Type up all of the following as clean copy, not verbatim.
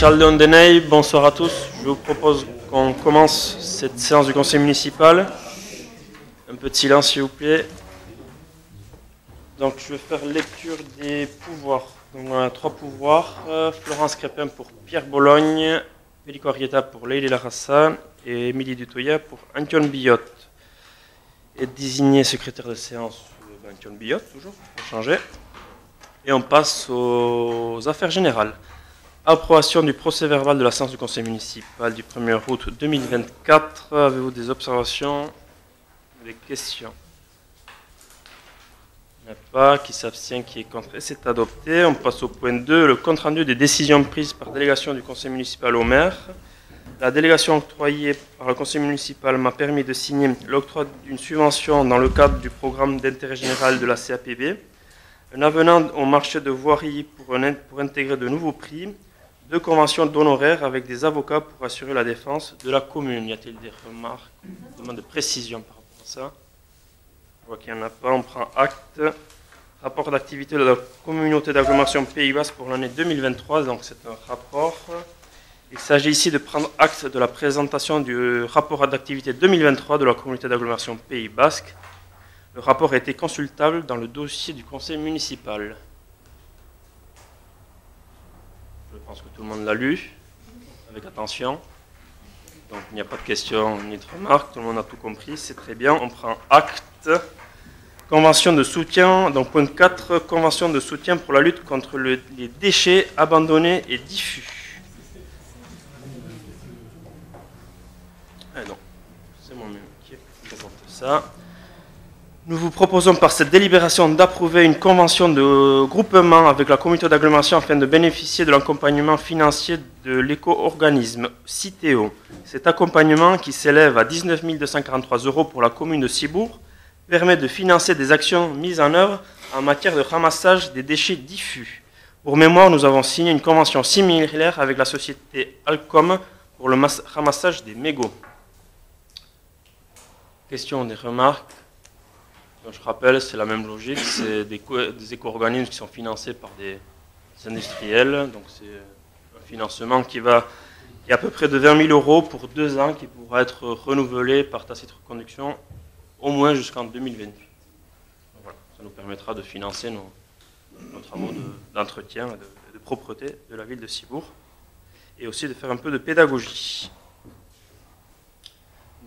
Charles Deney, bonsoir à tous. Je vous propose qu'on commence cette séance du conseil municipal. Un peu de silence s'il vous plaît. Donc je vais faire lecture des pouvoirs. Donc on a 3 pouvoirs. Florence Crépin pour Pierre Bologne, Pellico Arrieta pour Leïla Larassa et Émilie Dutoya pour Antion Billotte. Et désigné secrétaire de séance Antion Billotte, toujours, pour changer. Et on passe aux affaires générales. Approbation du procès-verbal de la séance du conseil municipal du 1er août 2024. Avez-vous des observations, des questions? Il n'y en a pas. Qui s'abstient, qui est contre? Et c'est adopté. On passe au point 2, le compte-rendu des décisions prises par délégation du conseil municipal au maire. La délégation octroyée par le conseil municipal m'a permis de signer l'octroi d'une subvention dans le cadre du programme d'intérêt général de la CAPB, un avenant au marché de voirie pour intégrer de nouveaux prix, 2 conventions d'honoraires avec des avocats pour assurer la défense de la commune. Y a-t-il des remarques, des demandes de précision par rapport à ça? Je vois qu'il n'y en a pas. On prend acte. Rapport d'activité de la communauté d'agglomération Pays Basque pour l'année 2023. Donc c'est un rapport. Il s'agit ici de prendre acte de la présentation du rapport d'activité 2023 de la communauté d'agglomération Pays Basque. Le rapport a été consultable dans le dossier du conseil municipal. Je pense que tout le monde l'a lu, avec attention. Donc il n'y a pas de questions ni de remarques, tout le monde a tout compris, c'est très bien. On prend acte. Convention de soutien, donc point 4, convention de soutien pour la lutte contre les déchets abandonnés et diffus. Ah non, c'est moi-même qui présente ça. Nous vous proposons par cette délibération d'approuver une convention de groupement avec la communauté d'agglomération afin de bénéficier de l'accompagnement financier de l'éco-organisme Citeo. Cet accompagnement, qui s'élève à 19 243 € pour la commune de Cibourg, permet de financer des actions mises en œuvre en matière de ramassage des déchets diffus. Pour mémoire, nous avons signé une convention similaire avec la société Alcom pour le ramassage des mégots. Questions, des remarques? Je rappelle, c'est la même logique, c'est des éco-organismes qui sont financés par des industriels, donc c'est un financement qui est à peu près de 20 000 € pour 2 ans, qui pourra être renouvelé par tacite reconduction au moins jusqu'en 2028. Voilà, ça nous permettra de financer nos travaux d'entretien et de propreté de la ville de Cibourg, et aussi de faire un peu de pédagogie.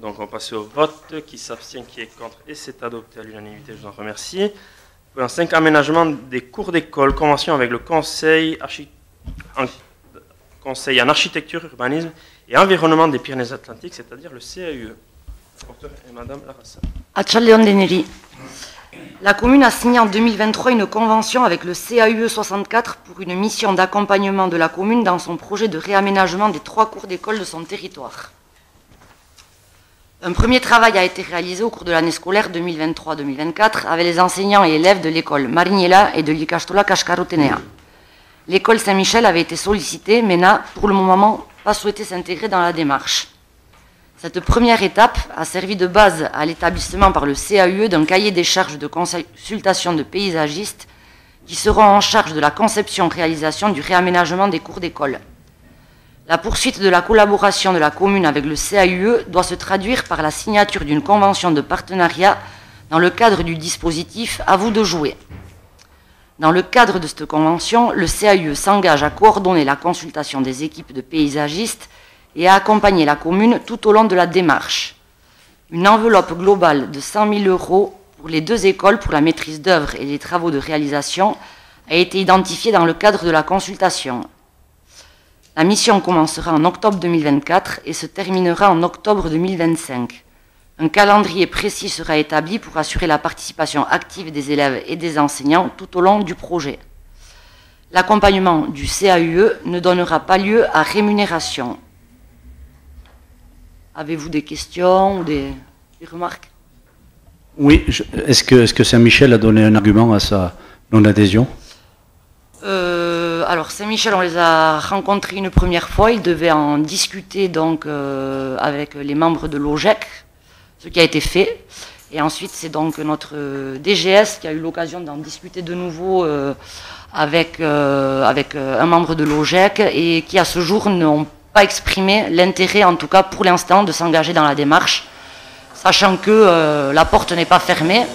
Donc on va passer au vote. Qui s'abstient, qui est contre, et c'est adopté à l'unanimité, je vous en remercie. Point 5, aménagement des cours d'école, convention avec le conseil en architecture, urbanisme et environnement des Pyrénées-Atlantiques, c'est-à-dire le CAUE. Rapporteur est Madame Larassa. À Charles Deney. La commune a signé en 2023 une convention avec le CAUE 64 pour une mission d'accompagnement de la commune dans son projet de réaménagement des 3 cours d'école de son territoire. Un premier travail a été réalisé au cours de l'année scolaire 2023-2024 avec les enseignants et élèves de l'école Marignella et de l'Ikastola Kashkarotenea. L'école Saint-Michel avait été sollicitée, mais n'a pour le moment pas souhaité s'intégrer dans la démarche. Cette première étape a servi de base à l'établissement par le CAUE d'un cahier des charges de consultation de paysagistes qui seront en charge de la conception-réalisation du réaménagement des cours d'école. La poursuite de la collaboration de la commune avec le CAUE doit se traduire par la signature d'une convention de partenariat dans le cadre du dispositif « À vous de jouer ». Dans le cadre de cette convention, le CAUE s'engage à coordonner la consultation des équipes de paysagistes et à accompagner la commune tout au long de la démarche. Une enveloppe globale de 100 000 € pour les 2 écoles pour la maîtrise d'œuvre et les travaux de réalisation a été identifiée dans le cadre de la consultation. La mission commencera en octobre 2024 et se terminera en octobre 2025. Un calendrier précis sera établi pour assurer la participation active des élèves et des enseignants tout au long du projet. L'accompagnement du CAUE ne donnera pas lieu à rémunération. Avez-vous des questions ou des remarques? Oui, est-ce que Saint-Michel a donné un argument à sa non-adhésion? Alors Saint-Michel, on les a rencontrés une première fois, ils devaient en discuter donc avec les membres de l'OGEC, ce qui a été fait. Et ensuite, c'est donc notre DGS qui a eu l'occasion d'en discuter de nouveau avec un membre de l'OGEC et qui à ce jour n'ont pas exprimé l'intérêt, en tout cas pour l'instant, de s'engager dans la démarche, sachant que la porte n'est pas fermée.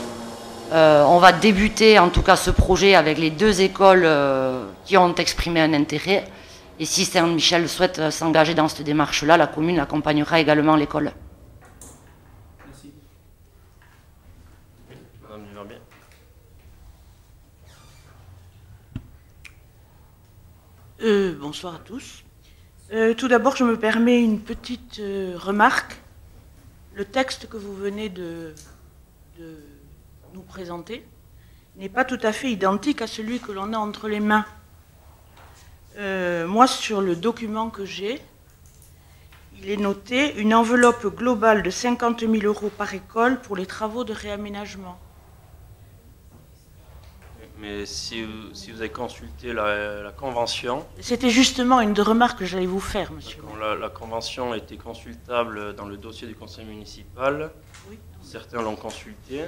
On va débuter en tout cas ce projet avec les 2 écoles qui ont exprimé un intérêt. Et si Saint-Michel souhaite s'engager dans cette démarche-là, la commune accompagnera également l'école. Merci. Madame Duverbier. Bonsoir à tous. Tout d'abord, je me permets une petite remarque. Le texte que vous venez de nous présenter n'est pas tout à fait identique à celui que l'on a entre les mains. Moi, sur le document que j'ai, il est noté une enveloppe globale de 50 000 € par école pour les travaux de réaménagement. Mais si vous avez consulté la convention... C'était justement une des remarques que j'allais vous faire, monsieur. La convention a été consultable dans le dossier du conseil municipal. Oui. Certains l'ont consulté.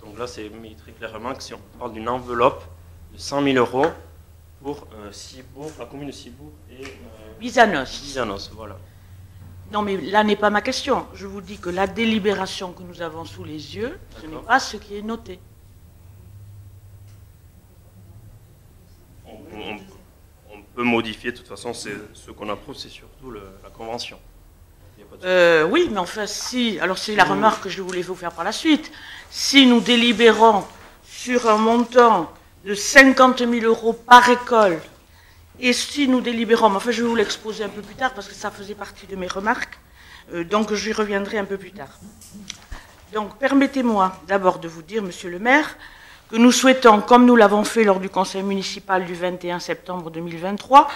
Donc là, c'est mis très clairement que si on parle d'une enveloppe de 100 000 € pour Cibourg, la commune de Cibourg et Bizanos. Voilà. Non, mais là n'est pas ma question. Je vous dis que la délibération que nous avons sous les yeux, ce n'est pas ce qui est noté. On peut modifier, de toute façon, ce qu'on approuve, c'est surtout la convention. Oui, mais enfin, si, alors c'est la remarque que je voulais vous faire par la suite. Si nous délibérons sur un montant de 50 000 € par école, et si nous délibérons, mais enfin je vais vous l'exposer un peu plus tard parce que ça faisait partie de mes remarques, donc j'y reviendrai un peu plus tard. Donc permettez-moi d'abord de vous dire, monsieur le maire, que nous souhaitons, comme nous l'avons fait lors du conseil municipal du 21 septembre 2023,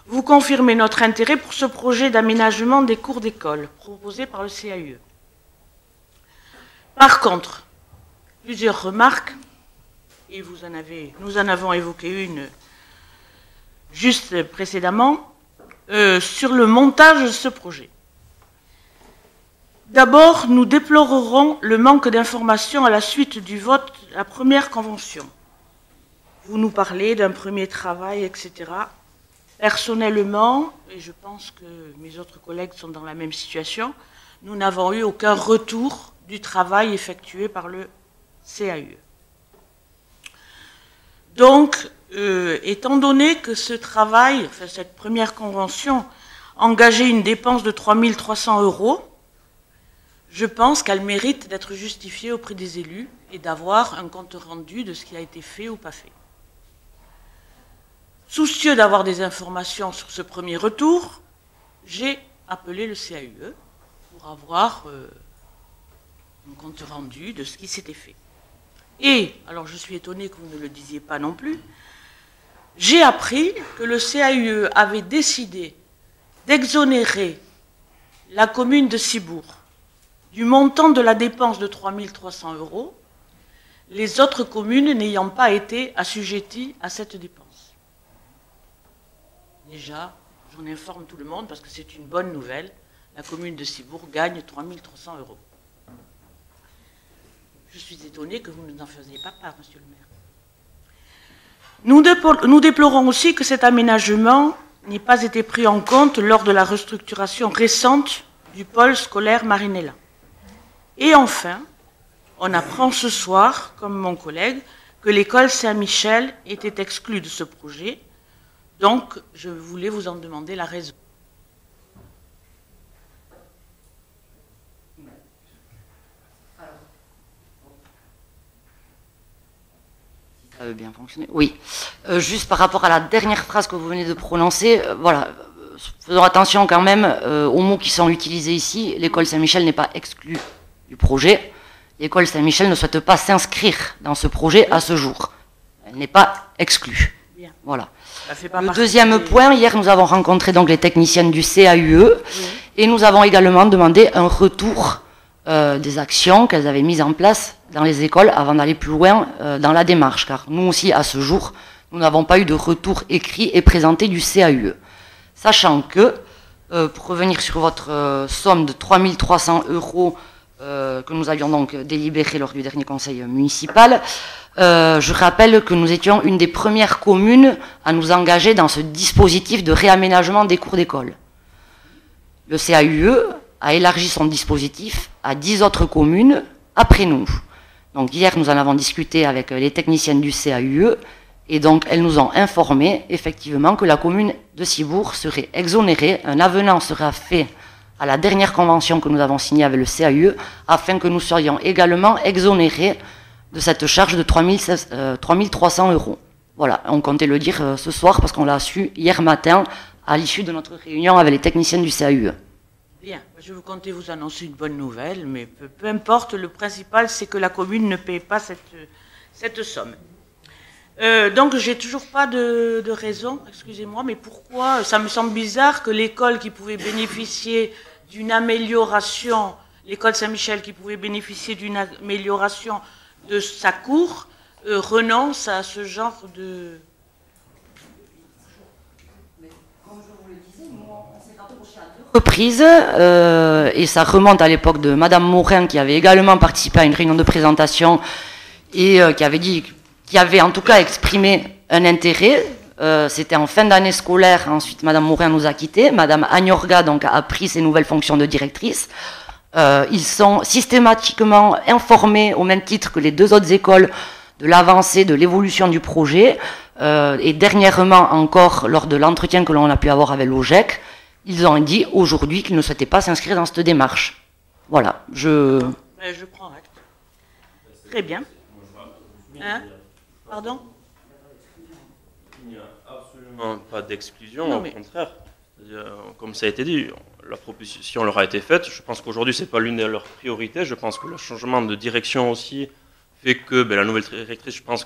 vous confirmer notre intérêt pour ce projet d'aménagement des cours d'école proposé par le CAUE. Par contre, plusieurs remarques, et nous en avons évoqué une juste précédemment, sur le montage de ce projet. D'abord, nous déplorerons le manque d'informations à la suite du vote de la première convention. Vous nous parlez d'un premier travail, etc. Personnellement, et je pense que mes autres collègues sont dans la même situation, nous n'avons eu aucun retour du travail effectué par le CAUE. Donc, étant donné que ce travail, enfin cette première convention, engageait une dépense de 3 300 €, je pense qu'elle mérite d'être justifiée auprès des élus et d'avoir un compte rendu de ce qui a été fait ou pas fait. Soucieux d'avoir des informations sur ce premier retour, j'ai appelé le CAUE pour avoir un compte rendu de ce qui s'était fait. Et, alors je suis étonnée que vous ne le disiez pas non plus, j'ai appris que le CAUE avait décidé d'exonérer la commune de Cibourg du montant de la dépense de 3 300 €, les autres communes n'ayant pas été assujetties à cette dépense. Déjà, j'en informe tout le monde parce que c'est une bonne nouvelle, la commune de Cibourg gagne 3 300 €. Je suis étonnée que vous ne n'en faisiez pas part, monsieur le maire. Nous déplorons aussi que cet aménagement n'ait pas été pris en compte lors de la restructuration récente du pôle scolaire Marinella. Et enfin, on apprend ce soir, comme mon collègue, que l'école Saint-Michel était exclue de ce projet. Donc, je voulais vous en demander la raison. Ça veut bien fonctionner. Oui. Juste par rapport à la dernière phrase que vous venez de prononcer, voilà, faisons attention quand même aux mots qui sont utilisés ici. L'école Saint-Michel n'est pas exclue du projet. L'école Saint-Michel ne souhaite pas s'inscrire dans ce projet à ce jour. Elle n'est pas exclue. Bien. Voilà. Le deuxième point, hier nous avons rencontré donc les techniciennes du CAUE et nous avons également demandé un retour des actions qu'elles avaient mises en place dans les écoles avant d'aller plus loin dans la démarche, car nous aussi à ce jour nous n'avons pas eu de retour écrit et présenté du CAUE. Sachant que, pour revenir sur votre somme de 3 300 € que nous avions donc délibéré lors du dernier conseil municipal. Je rappelle que nous étions une des premières communes à nous engager dans ce dispositif de réaménagement des cours d'école. Le CAUE a élargi son dispositif à 10 autres communes après nous. Donc hier, nous en avons discuté avec les techniciennes du CAUE, et donc elles nous ont informé effectivement que la commune de Cibourg serait exonérée, un avenant sera fait à la dernière convention que nous avons signée avec le CAUE, afin que nous serions également exonérés de cette charge de 3 300 €. Voilà, on comptait le dire ce soir parce qu'on l'a su hier matin à l'issue de notre réunion avec les techniciennes du CAUE. Bien, je vous comptais vous annoncer une bonne nouvelle, mais peu importe, le principal c'est que la commune ne paye pas cette somme. Donc j'ai toujours pas de raison, excusez-moi, mais pourquoi, ça me semble bizarre que l'école qui pouvait bénéficier d'une amélioration, l'école Saint-Michel qui pouvait bénéficier d'une amélioration de sa cour, renonce à ce genre de... Comme je vous le disais, nous, on s'est rapproché à 2 reprises, et ça remonte à l'époque de Madame Morin, qui avait également participé à une réunion de présentation, et qui avait en tout cas exprimé un intérêt. C'était en fin d'année scolaire. Ensuite, Madame Morin nous a quittés. Madame Agnorga donc, a pris ses nouvelles fonctions de directrice. Ils sont systématiquement informés, au même titre que les 2 autres écoles, de l'avancée, de l'évolution du projet. Et dernièrement encore, lors de l'entretien que l'on a pu avoir avec l'OGEC, ils ont dit aujourd'hui qu'ils ne souhaitaient pas s'inscrire dans cette démarche. Voilà, je prends acte. Très bien. Hein? Pardon? Il n'y a absolument pas d'exclusion, au contraire. Comme ça a été dit, la proposition leur a été faite. Je pense qu'aujourd'hui, ce n'est pas l'une de leurs priorités. Je pense que le changement de direction aussi fait que la nouvelle directrice, je pense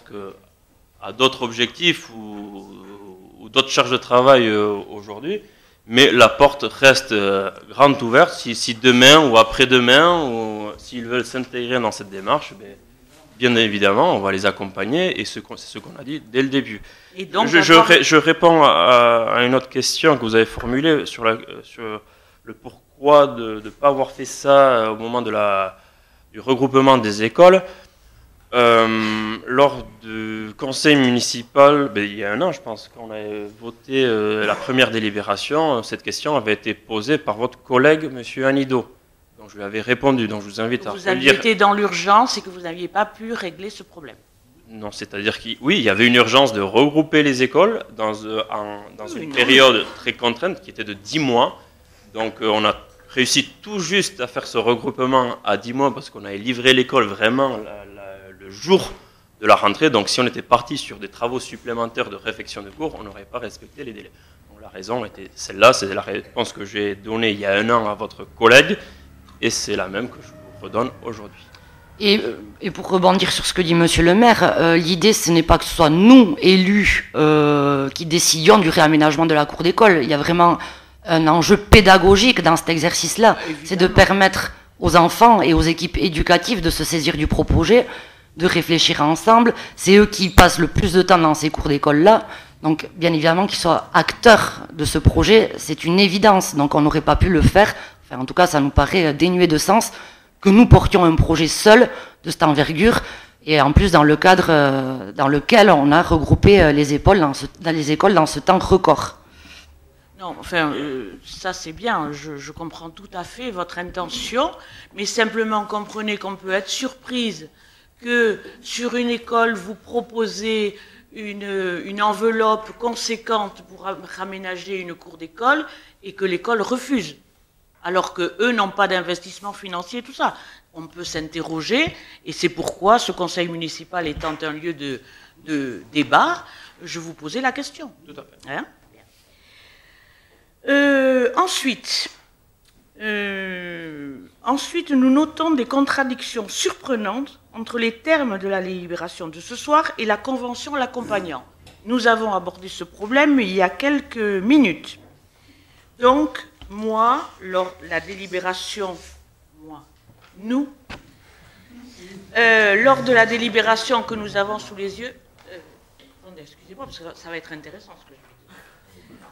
a d'autres objectifs ou d'autres charges de travail aujourd'hui. Mais la porte reste grande ouverte. Si demain ou après-demain, ou s'ils veulent s'intégrer dans cette démarche, bien évidemment, on va les accompagner, et c'est ce qu'on a dit dès le début. Et donc, je réponds à une autre question que vous avez formulée sur le pourquoi de ne pas avoir fait ça au moment du regroupement des écoles. Lors du conseil municipal, il y a un an, je pense, quand on a voté la première délibération, cette question avait été posée par votre collègue, M. Anido. Donc je lui avais répondu, donc je vous invite à relire. Vous aviez été dans l'urgence et que vous n'aviez pas pu régler ce problème. Non, c'est-à-dire qu'il y avait une urgence de regrouper les écoles dans une période très contrainte qui était de 10 mois. Donc on a réussi tout juste à faire ce regroupement à 10 mois parce qu'on avait livré l'école vraiment le jour de la rentrée. Donc si on était parti sur des travaux supplémentaires de réfection de cours, on n'aurait pas respecté les délais. Donc la raison était celle-là, c'est la réponse que j'ai donnée il y a un an à votre collègue. Et c'est la même que je vous redonne aujourd'hui. Et pour rebondir sur ce que dit Monsieur le maire, l'idée ce n'est pas que ce soit nous, élus, qui décidions du réaménagement de la cour d'école. Il y a vraiment un enjeu pédagogique dans cet exercice-là. C'est de permettre aux enfants et aux équipes éducatives de se saisir du projet, de réfléchir ensemble. C'est eux qui passent le plus de temps dans ces cours d'école-là. Donc, bien évidemment, qu'ils soient acteurs de ce projet, c'est une évidence. Donc, on n'aurait pas pu le faire. Enfin, en tout cas, ça nous paraît dénué de sens que nous portions un projet seul de cette envergure, et en plus dans le cadre dans lequel on a regroupé les écoles dans ce temps record. Non, enfin, ça c'est bien, je comprends tout à fait votre intention, mais simplement comprenez qu'on peut être surprise que sur une école vous proposez une enveloppe conséquente pour raménager une cour d'école et que l'école refuse. Alors qu'eux n'ont pas d'investissement financier, tout ça. On peut s'interroger, et c'est pourquoi ce conseil municipal étant un lieu de débat, je vous posais la question. Tout à fait. Hein? Ensuite, nous notons des contradictions surprenantes entre les termes de la délibération de ce soir et la convention l'accompagnant. Nous avons abordé ce problème il y a quelques minutes. Donc, moi, lors de la délibération, lors de la délibération que nous avons sous les yeux, attendez, excusez-moi, parce que ça va être intéressant ce que je vais dire.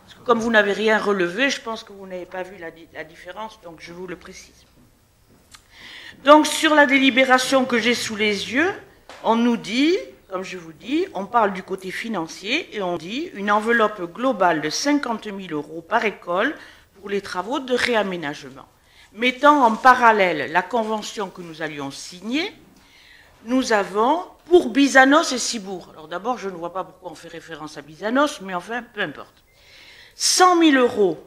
Parce que comme vous n'avez rien relevé, je pense que vous n'avez pas vu la différence, donc je vous le précise. Donc, sur la délibération que j'ai sous les yeux, on nous dit, comme je vous dis, on parle du côté financier et on dit une enveloppe globale de 50 000 € par école pour les travaux de réaménagement. Mettant en parallèle la convention que nous allions signer, nous avons pour Bizanos et Cibourg. Alors d'abord, je ne vois pas pourquoi on fait référence à Bizanos, mais enfin, peu importe. 100 000 €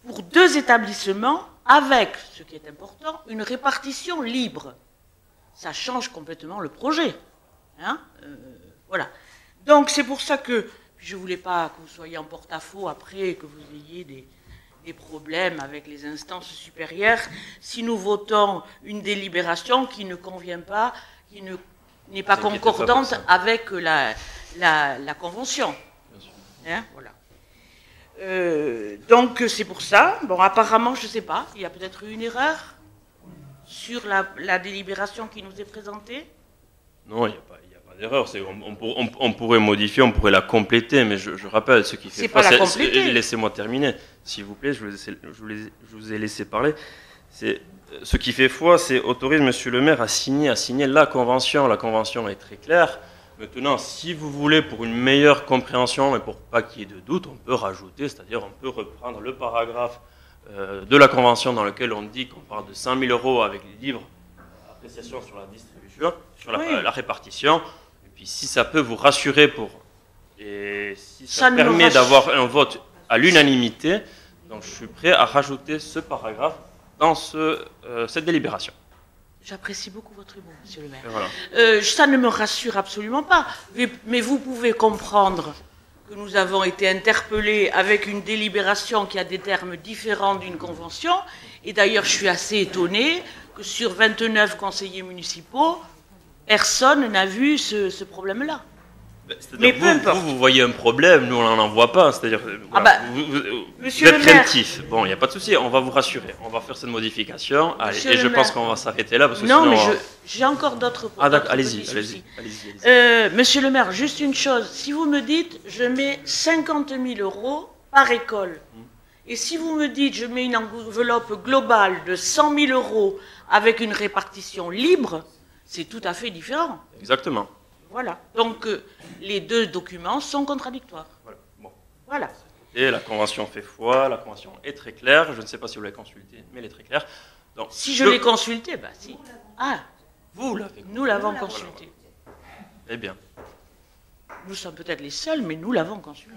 pour 2 établissements avec, ce qui est important, une répartition libre. Ça change complètement le projet. Hein, voilà. Donc c'est pour ça que je ne voulais pas que vous soyez en porte-à-faux après, que vous ayez des problèmes avec les instances supérieures si nous votons une délibération qui ne convient pas, qui n'est pas concordante avec la convention. Hein, voilà. Donc c'est pour ça. Bon, apparemment, je ne sais pas, il y a peut-être eu une erreur sur la délibération qui nous est présentée. Non, il n'y a pas d'erreur. On pourrait modifier, on pourrait la compléter, mais je rappelle ce qui fait pas la compléter. Laissez-moi terminer, s'il vous plaît. Je vous ai laissé parler. Ce qui fait foi, c'est autorise Monsieur le maire à signer la convention. La convention est très claire. Maintenant, si vous voulez, pour une meilleure compréhension et pour pas qu'il y ait de doute, on peut rajouter, c'est-à-dire on peut reprendre le paragraphe de la convention dans lequel on dit qu'on parle de 100 000 € avec les livres d'appréciation sur la distribution, sur la répartition. Et puis si ça peut vous rassurer et si ça permet d'avoir un vote à l'unanimité, donc je suis prêt à rajouter ce paragraphe dans cette délibération. J'apprécie beaucoup votre humour, monsieur le maire. Voilà. Ça ne me rassure absolument pas. Mais vous pouvez comprendre que nous avons été interpellés avec une délibération qui a des termes différents d'une convention. Et d'ailleurs, je suis assez étonnée que sur 29 conseillers municipaux, personne n'a vu ce problème-là. Mais peu importe. Vous voyez un problème, nous on n'en voit pas. C'est-à-dire, vous êtes craintif. Bon, il n'y a pas de souci, on va vous rassurer. On va faire cette modification. Allez, et je pense qu'on va s'arrêter là. Parce que non, sinon, mais j'ai encore d'autres. Ah d'accord, allez-y. Monsieur le maire, juste une chose. Si vous me dites, je mets 50 000 € par école, et si vous me dites, je mets une enveloppe globale de 100 000 € avec une répartition libre, c'est tout à fait différent. Exactement. Voilà. Donc, les deux documents sont contradictoires. Voilà. Bon. Voilà. Et la convention fait foi, la convention est très claire. Je ne sais pas si vous l'avez consultée, mais elle est très claire. Donc, si je l'ai consultée, bah si. Ah, vous l'avez. Nous l'avons consultée. Eh bien. Nous sommes peut-être les seuls, mais nous l'avons consultée.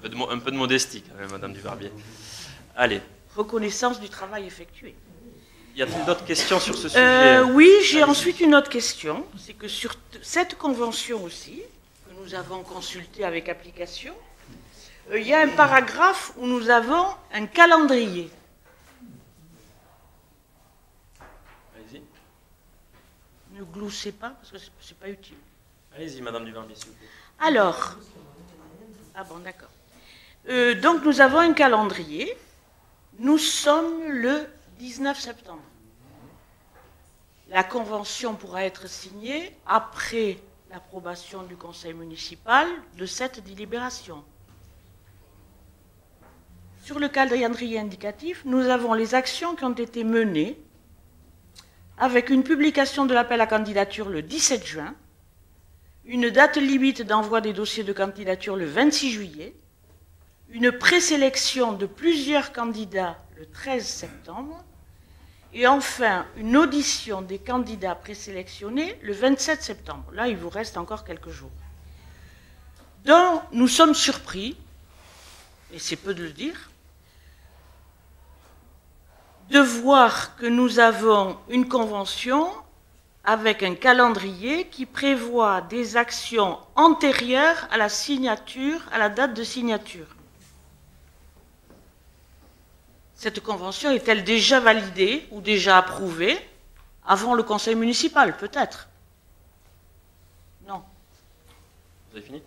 Un peu de modestie, quand même, Madame Dubarbier. Allez. Reconnaissance du travail effectué. Y a-t-il d'autres questions sur ce sujet? Oui, j'ai ensuite une autre question. C'est que sur cette convention aussi, que nous avons consultée avec application, il y a un paragraphe où nous avons un calendrier. Allez-y. Ne gloussez pas, parce que ce n'est pas utile. Allez-y, Madame Dubarbier, s'il vous plaît. Alors, ah bon, d'accord. Donc nous avons un calendrier. Nous sommes le 19 septembre. La convention pourra être signée après l'approbation du conseil municipal de cette délibération. Sur le calendrier indicatif, nous avons les actions qui ont été menées avec une publication de l'appel à candidature le 17 juin, une date limite d'envoi des dossiers de candidature le 26 juillet, une présélection de plusieurs candidats le 13 septembre, et enfin une audition des candidats présélectionnés le 27 septembre. Là, il vous reste encore quelques jours. Donc, nous sommes surpris, et c'est peu de le dire, de voir que nous avons une convention avec un calendrier qui prévoit des actions antérieures à la signature, à la date de signature. Cette convention est-elle déjà validée ou déjà approuvée avant le conseil municipal, peut-être? Non. Vous avez fini?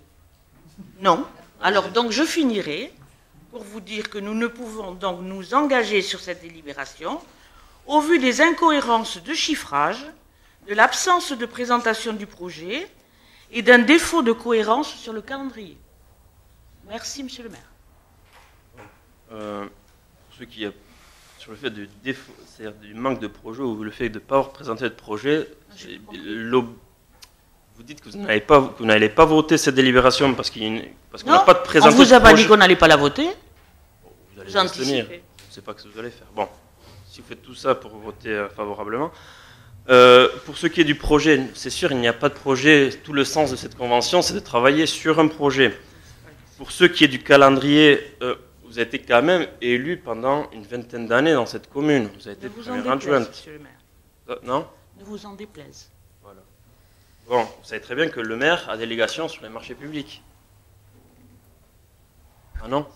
Non. Alors, donc, je finirai pour vous dire que nous ne pouvons donc nous engager sur cette délibération au vu des incohérences de chiffrage, de l'absence de présentation du projet et d'un défaut de cohérence sur le calendrier. Merci, monsieur le maire. Pour ce qui est sur le fait du défaut, c'est-à-dire du manque de projet ou le fait de ne pas avoir présenté de projet, vous dites que vous n'allez pas voter cette délibération parce qu'on n'a pas de présentation. On vous a pas dit qu'on n'allait pas la voter. Vous allez vous abstenir. Je ne sais pas ce que vous allez faire. Bon, si vous faites tout ça pour voter favorablement. Pour ce qui est du projet, c'est sûr, il n'y a pas de projet. Tout le sens de cette convention, c'est de travailler sur un projet. Pour ce qui est du calendrier, vous avez été quand même élu pendant une vingtaine d'années dans cette commune. Vous avez été première adjointe. Monsieur le maire. Non ? Ne vous en déplaise. Voilà. Bon, vous savez très bien que le maire a délégation sur les marchés publics. Ah non ?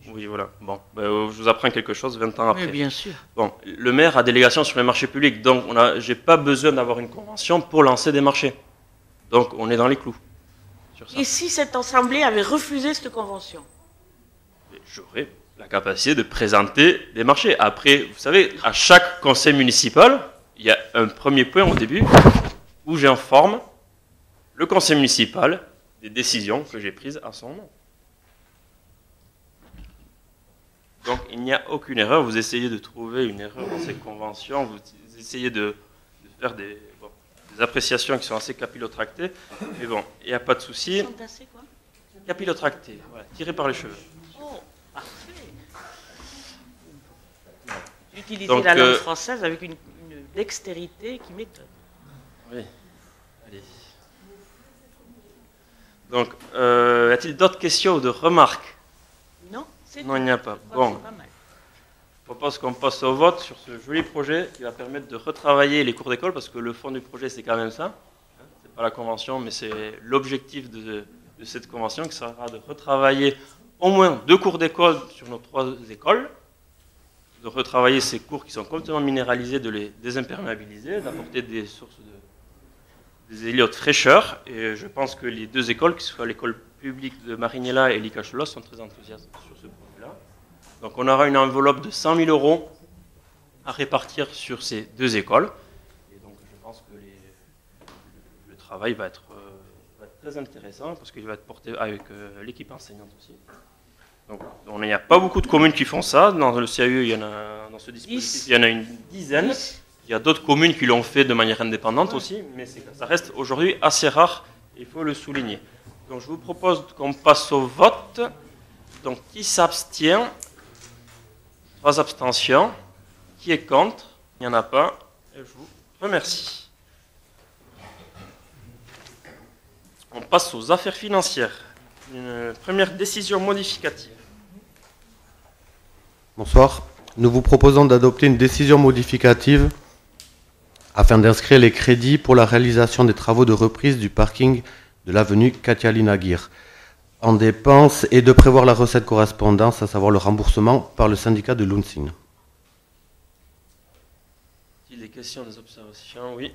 Oui, voilà. Bon, je vous apprends quelque chose 20 ans après. Oui, bien sûr. Bon, le maire a délégation sur les marchés publics, donc j'ai pas besoin d'avoir une convention pour lancer des marchés. Donc on est dans les clous. Sur ça. Et si cette assemblée avait refusé cette convention? J'aurais la capacité de présenter des marchés. Après, vous savez, à chaque conseil municipal, il y a un premier point au début où j'informe le conseil municipal des décisions que j'ai prises à son nom. Donc il n'y a aucune erreur, vous essayez de trouver une erreur dans ces conventions, vous essayez de faire des appréciations qui sont assez capillotractées, mais bon, il n'y a pas de souci. Ils sont assez quoi? Capillotractées, voilà, tirées par les cheveux. Oh, parfait. Utiliser Donc, la langue française avec une dextérité qui m'étonne. Oui, allez. Donc, y a-t-il d'autres questions ou de remarques? Non? Non, il n'y a pas. Bon, je propose qu'on passe au vote sur ce joli projet qui va permettre de retravailler les cours d'école, parce que le fond du projet, c'est quand même ça. C'est pas la convention, mais c'est l'objectif de cette convention, qui sera de retravailler au moins 2 cours d'école sur nos 3 écoles, de retravailler ces cours qui sont complètement minéralisés, de les désimperméabiliser, d'apporter des sources des îlots de fraîcheur. Et je pense que les 2 écoles, que ce soit l'école publique de Marignella et l'ICACHELOS, sont très enthousiastes sur ce projet-là. Donc on aura une enveloppe de 100 000 € à répartir sur ces 2 écoles. Et donc je pense que le travail va être très intéressant, parce qu'il va être porté avec l'équipe enseignante aussi. Donc il n'y a pas beaucoup de communes qui font ça. Dans le CAE, il y en a, dans ce dispositif, il y en a une dizaine. Il y a d'autres communes qui l'ont fait de manière indépendante aussi, mais ça reste aujourd'hui assez rare, il faut le souligner. Donc je vous propose qu'on passe au vote. Donc qui s'abstient? 3 abstentions. Qui est contre? Il n'y en a pas. Et je vous remercie. On passe aux affaires financières. Une première décision modificative. Bonsoir. Nous vous proposons d'adopter une décision modificative afin d'inscrire les crédits pour la réalisation des travaux de reprise du parking de l'avenue Katialine Aguirre en dépenses et de prévoir la recette correspondante, à savoir le remboursement par le syndicat de Lunsin. Des questions, des observations? Oui.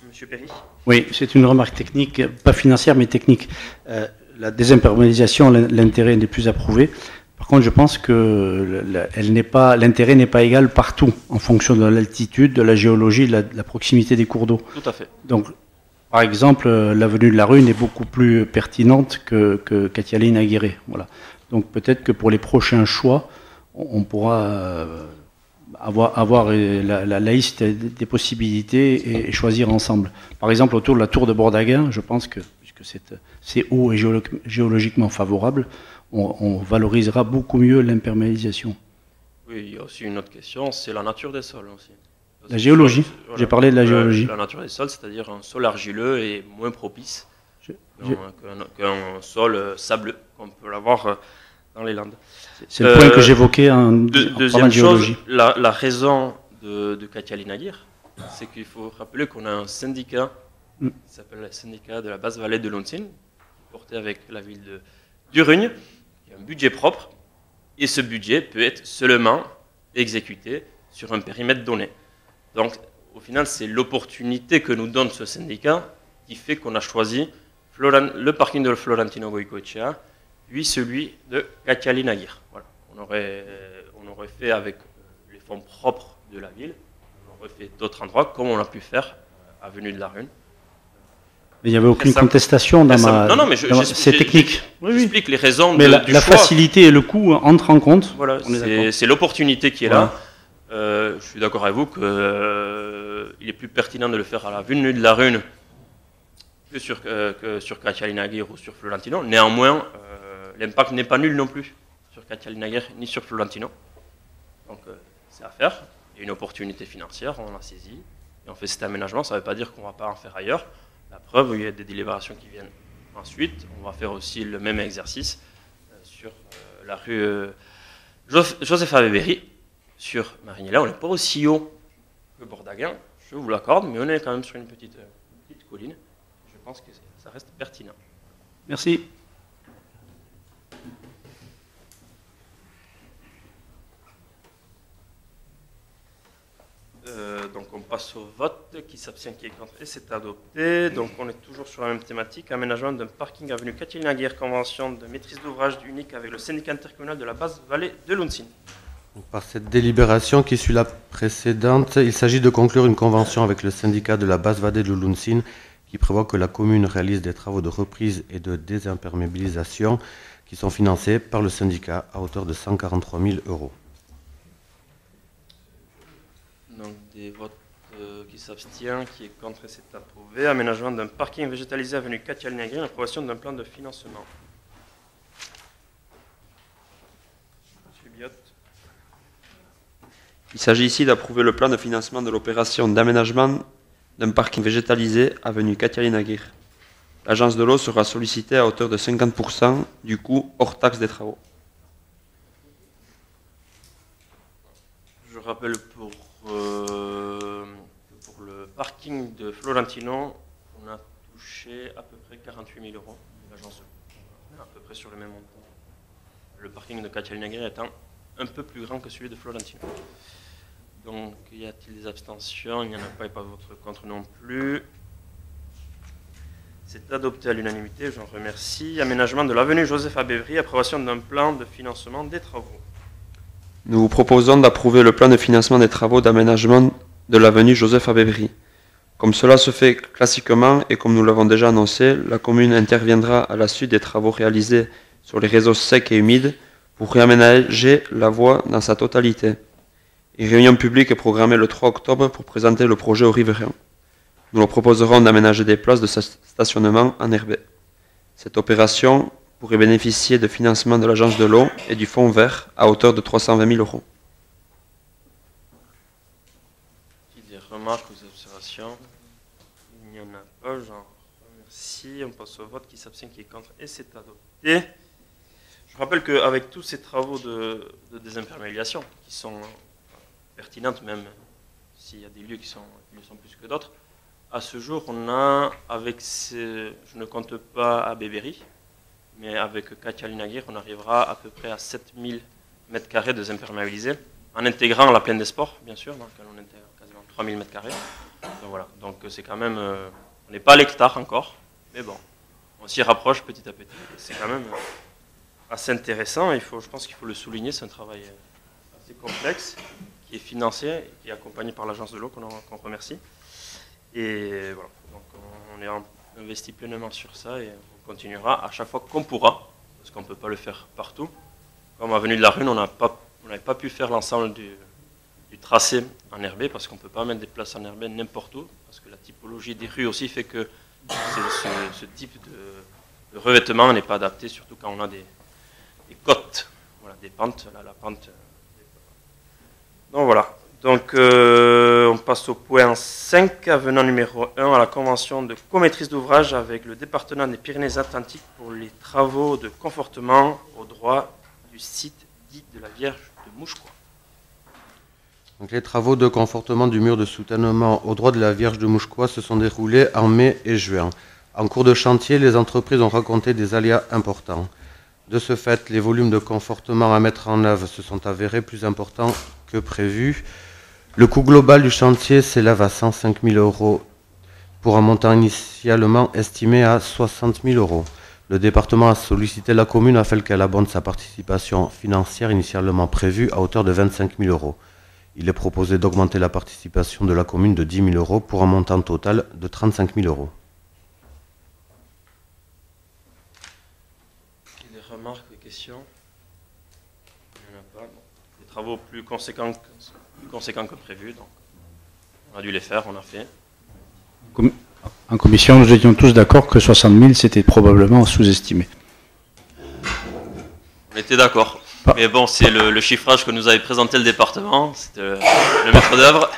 Monsieur Perry? Oui, c'est une remarque technique, pas financière mais technique. La désimperméabilisation, l'intérêt n'est plus approuvé. Par contre, je pense que l'intérêt n'est pas égal partout, en fonction de l'altitude, de la géologie, de la proximité des cours d'eau. Tout à fait. Donc, par exemple, l'avenue de la Rune est beaucoup plus pertinente que Katialine Aguirre. Voilà. Donc peut-être que pour les prochains choix, on pourra avoir la liste des possibilités et choisir ensemble. Par exemple, autour de la tour de Bordaguin, je pense que, puisque c'est haut et géologiquement favorable, on valorisera beaucoup mieux l'imperméabilisation. Oui, il y a aussi une autre question, c'est la nature des sols aussi. La géologie, voilà. J'ai parlé de la géologie. La nature des sols, c'est-à-dire un sol argileux est moins propice qu'un sol sableux, qu'on peut l'avoir dans les Landes. C'est le point que j'évoquais en deuxième de géologie. Chose, la raison de Katialine Aguirre, c'est qu'il faut rappeler qu'on a un syndicat qui s'appelle le syndicat de la basse vallée de Lunsin, porté avec la ville de Durugne, qui a un budget propre, et ce budget peut être seulement exécuté sur un périmètre donné. Donc, au final, c'est l'opportunité que nous donne ce syndicat qui fait qu'on a choisi le parking de Florentino Goicoechea, puis celui de Katialine Aguirre. Voilà. On aurait fait avec les fonds propres de la ville, on aurait fait d'autres endroits, comme on a pu faire avenue de la Rune. Il n'y avait aucune simple. contestation dans ma... Non, mais c'est technique. Oui, oui. j'explique les raisons Mais du la choix. facilité et le coût entrent en compte. Voilà, On est d'accord. c'est l'opportunité qui est Voilà. là. Je suis d'accord avec vous qu'il est plus pertinent de le faire à l'avenue de la Rune que sur Catialinagir ou sur Florentino. Néanmoins, l'impact n'est pas nul non plus sur Catialinagir ni sur Florentino. Donc c'est à faire. Il y a une opportunité financière, on l'a saisie. Et on fait cet aménagement, ça ne veut pas dire qu'on ne va pas en faire ailleurs. La preuve, il y a des délibérations qui viennent ensuite. On va faire aussi le même exercice sur la rue Joseph Aveberry, sur Marignella. On n'est pas aussi haut que Bordaguin, je vous l'accorde, mais on est quand même sur une petite colline. Je pense que ça reste pertinent. Merci. Donc on passe au vote, qui s'abstient, qui est contre, et c'est adopté. Donc on est toujours sur la même thématique, aménagement d'un parking avenue Catialinagir, convention de maîtrise d'ouvrage unique avec le syndicat intercommunal de la basse vallée de l'Unsin. Par cette délibération qui suit la précédente, il s'agit de conclure une convention avec le syndicat de la basse vallée de l'Unsin qui prévoit que la commune réalise des travaux de reprise et de désimperméabilisation qui sont financés par le syndicat à hauteur de 143 000 €. Donc des votes qui s'abstient, qui est contre et c'est approuvé. Aménagement d'un parking végétalisé avenue Catialinagir, approbation d'un plan de financement. Monsieur Biot. Il s'agit ici d'approuver le plan de financement de l'opération d'aménagement d'un parking végétalisé avenue Catialinagir. L'agence de l'eau sera sollicitée à hauteur de 50% du coût hors taxe des travaux. Je rappelle pour le parking de Florentino, on a touché à peu près 48 000 € de l'agence de l'eau. On est à peu près sur le même montant. Le parking de Catialinagir étant un peu plus grand que celui de Florentino. Donc, y a-t-il des abstentions? Il n'y en a pas et pas votre contre non plus. C'est adopté à l'unanimité, j'en remercie. Aménagement de l'avenue Joseph Aveberry, approbation d'un plan de financement des travaux. Nous vous proposons d'approuver le plan de financement des travaux d'aménagement de l'avenue Joseph Aveberry. Comme cela se fait classiquement et comme nous l'avons déjà annoncé, la commune interviendra à la suite des travaux réalisés sur les réseaux secs et humides pour réaménager la voie dans sa totalité. Une réunion publique est programmée le 3 octobre pour présenter le projet aux riverains. Nous leur proposerons d'aménager des places de stationnement enherbées. Cette opération pourrait bénéficier de financement de l'agence de l'eau et du fonds vert à hauteur de 320 000 €. Des remarques ou observations? Il n'y en a pas, j'en remercie. On passe au vote, qui s'abstient, qui est contre, et c'est adopté. Je rappelle qu'avec tous ces travaux de désimperméabilisation, qui sont pertinentes même s'il y a des lieux qui le sont plus que d'autres, à ce jour, on a, je ne compte pas à Aveberry, mais avec Catialinagir, on arrivera à peu près à 7000 m² de désimperméabilisés, en intégrant la plaine des sports, bien sûr, dans laquelle on intègre quasiment 3000 m². Donc voilà, donc c'est quand même, on n'est pas à l'hectare encore, mais bon, on s'y rapproche petit à petit. C'est quand même assez intéressant, je pense qu'il faut le souligner, c'est un travail assez complexe, qui est financé et qui est accompagné par l'agence de l'eau qu'on remercie. Et voilà, donc on est investi pleinement sur ça et on continuera à chaque fois qu'on pourra, parce qu'on ne peut pas le faire partout. Comme avenue de la Rune, on n'avait pas pu faire l'ensemble du tracé enherbé, parce qu'on ne peut pas mettre des places enherbées n'importe où, parce que la typologie des rues aussi fait que ce type de revêtement n'est pas adapté, surtout quand on a des côtes, voilà, des pentes, là, la pente. Donc voilà. Donc, on passe au point 5, avenant numéro 1 à la convention de comaîtrise d'ouvrage avec le département des Pyrénées-Atlantiques pour les travaux de confortement au droit du site dit de la Vierge de Mouchecois. Donc, les travaux de confortement du mur de soutènement au droit de la Vierge de Mouchecois se sont déroulés en mai et juin. En cours de chantier, les entreprises ont rencontré des aléas importants. De ce fait, les volumes de confortement à mettre en œuvre se sont avérés plus importants que prévu. Le coût global du chantier s'élève à 105 000 € pour un montant initialement estimé à 60 000 €. Le département a sollicité la commune afin qu'elle abonde sa participation financière initialement prévue à hauteur de 25 000 €. Il est proposé d'augmenter la participation de la commune de 10 000 € pour un montant total de 35 000 €. questions? Il n'y en a pas. Bon. Des travaux plus conséquents que prévu, donc on a dû les faire, on a fait. En commission, nous étions tous d'accord que 60 000, c'était probablement sous-estimé. On était d'accord. Mais bon, c'est le chiffrage que nous avait présenté le département, c'était le maître d'œuvre.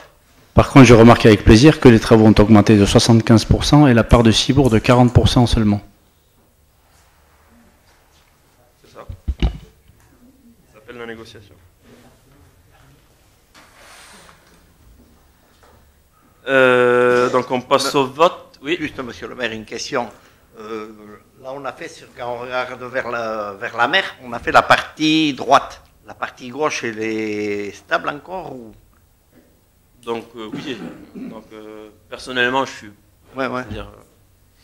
Par contre, j'ai remarqué avec plaisir que les travaux ont augmenté de 75% et la part de Cibourg de 40% seulement. C'est ça. Ça s'appelle la négociation. Donc on passe au vote. Oui. Juste, monsieur le maire, une question. Là, on a fait, quand on regarde vers la mer, on a fait la partie droite. La partie gauche, elle est stable encore ou... Donc oui. Donc personnellement, je suis. Ouais. Dire,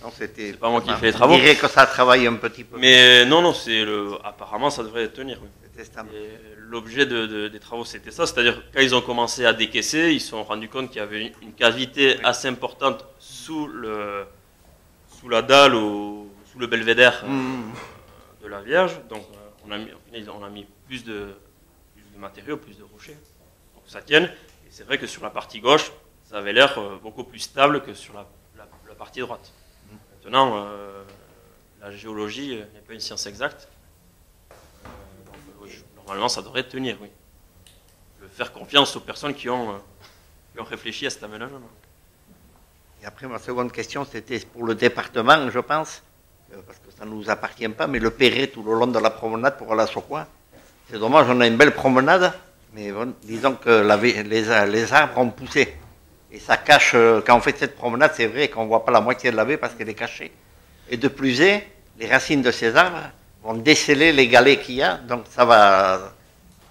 Non, c'était. c'est pas moi qui fais les travaux. On dirait que ça travaille un petit peu. Mais non, c'est apparemment ça devrait tenir. Oui. C'était stable. Et l'objet des travaux, c'était ça. C'est-à-dire quand ils ont commencé à décaisser, ils se sont rendus compte qu'il y avait une cavité assez importante sous la dalle ou sous le belvédère de la Vierge. Donc on a mis plus de matériaux, plus de rochers pour que ça tienne. Et c'est vrai que sur la partie gauche, ça avait l'air beaucoup plus stable que sur la partie droite. Maintenant, la géologie n'est pas une science exacte. Oui, normalement, ça devrait tenir, oui. Je veux faire confiance aux personnes qui ont réfléchi à cet aménagement. Et après, ma seconde question, c'était pour le département, je pense, parce que ça ne nous appartient pas, mais le Perret tout le long de la promenade pour aller à Soquois. C'est dommage, on a une belle promenade, mais bon, disons que les arbres ont poussé. Et ça cache, quand on fait cette promenade, c'est vrai qu'on ne voit pas la moitié de la baie parce qu'elle est cachée. Et de plus est, les racines de ces arbres vont déceler les galets qu'il y a, donc ça va...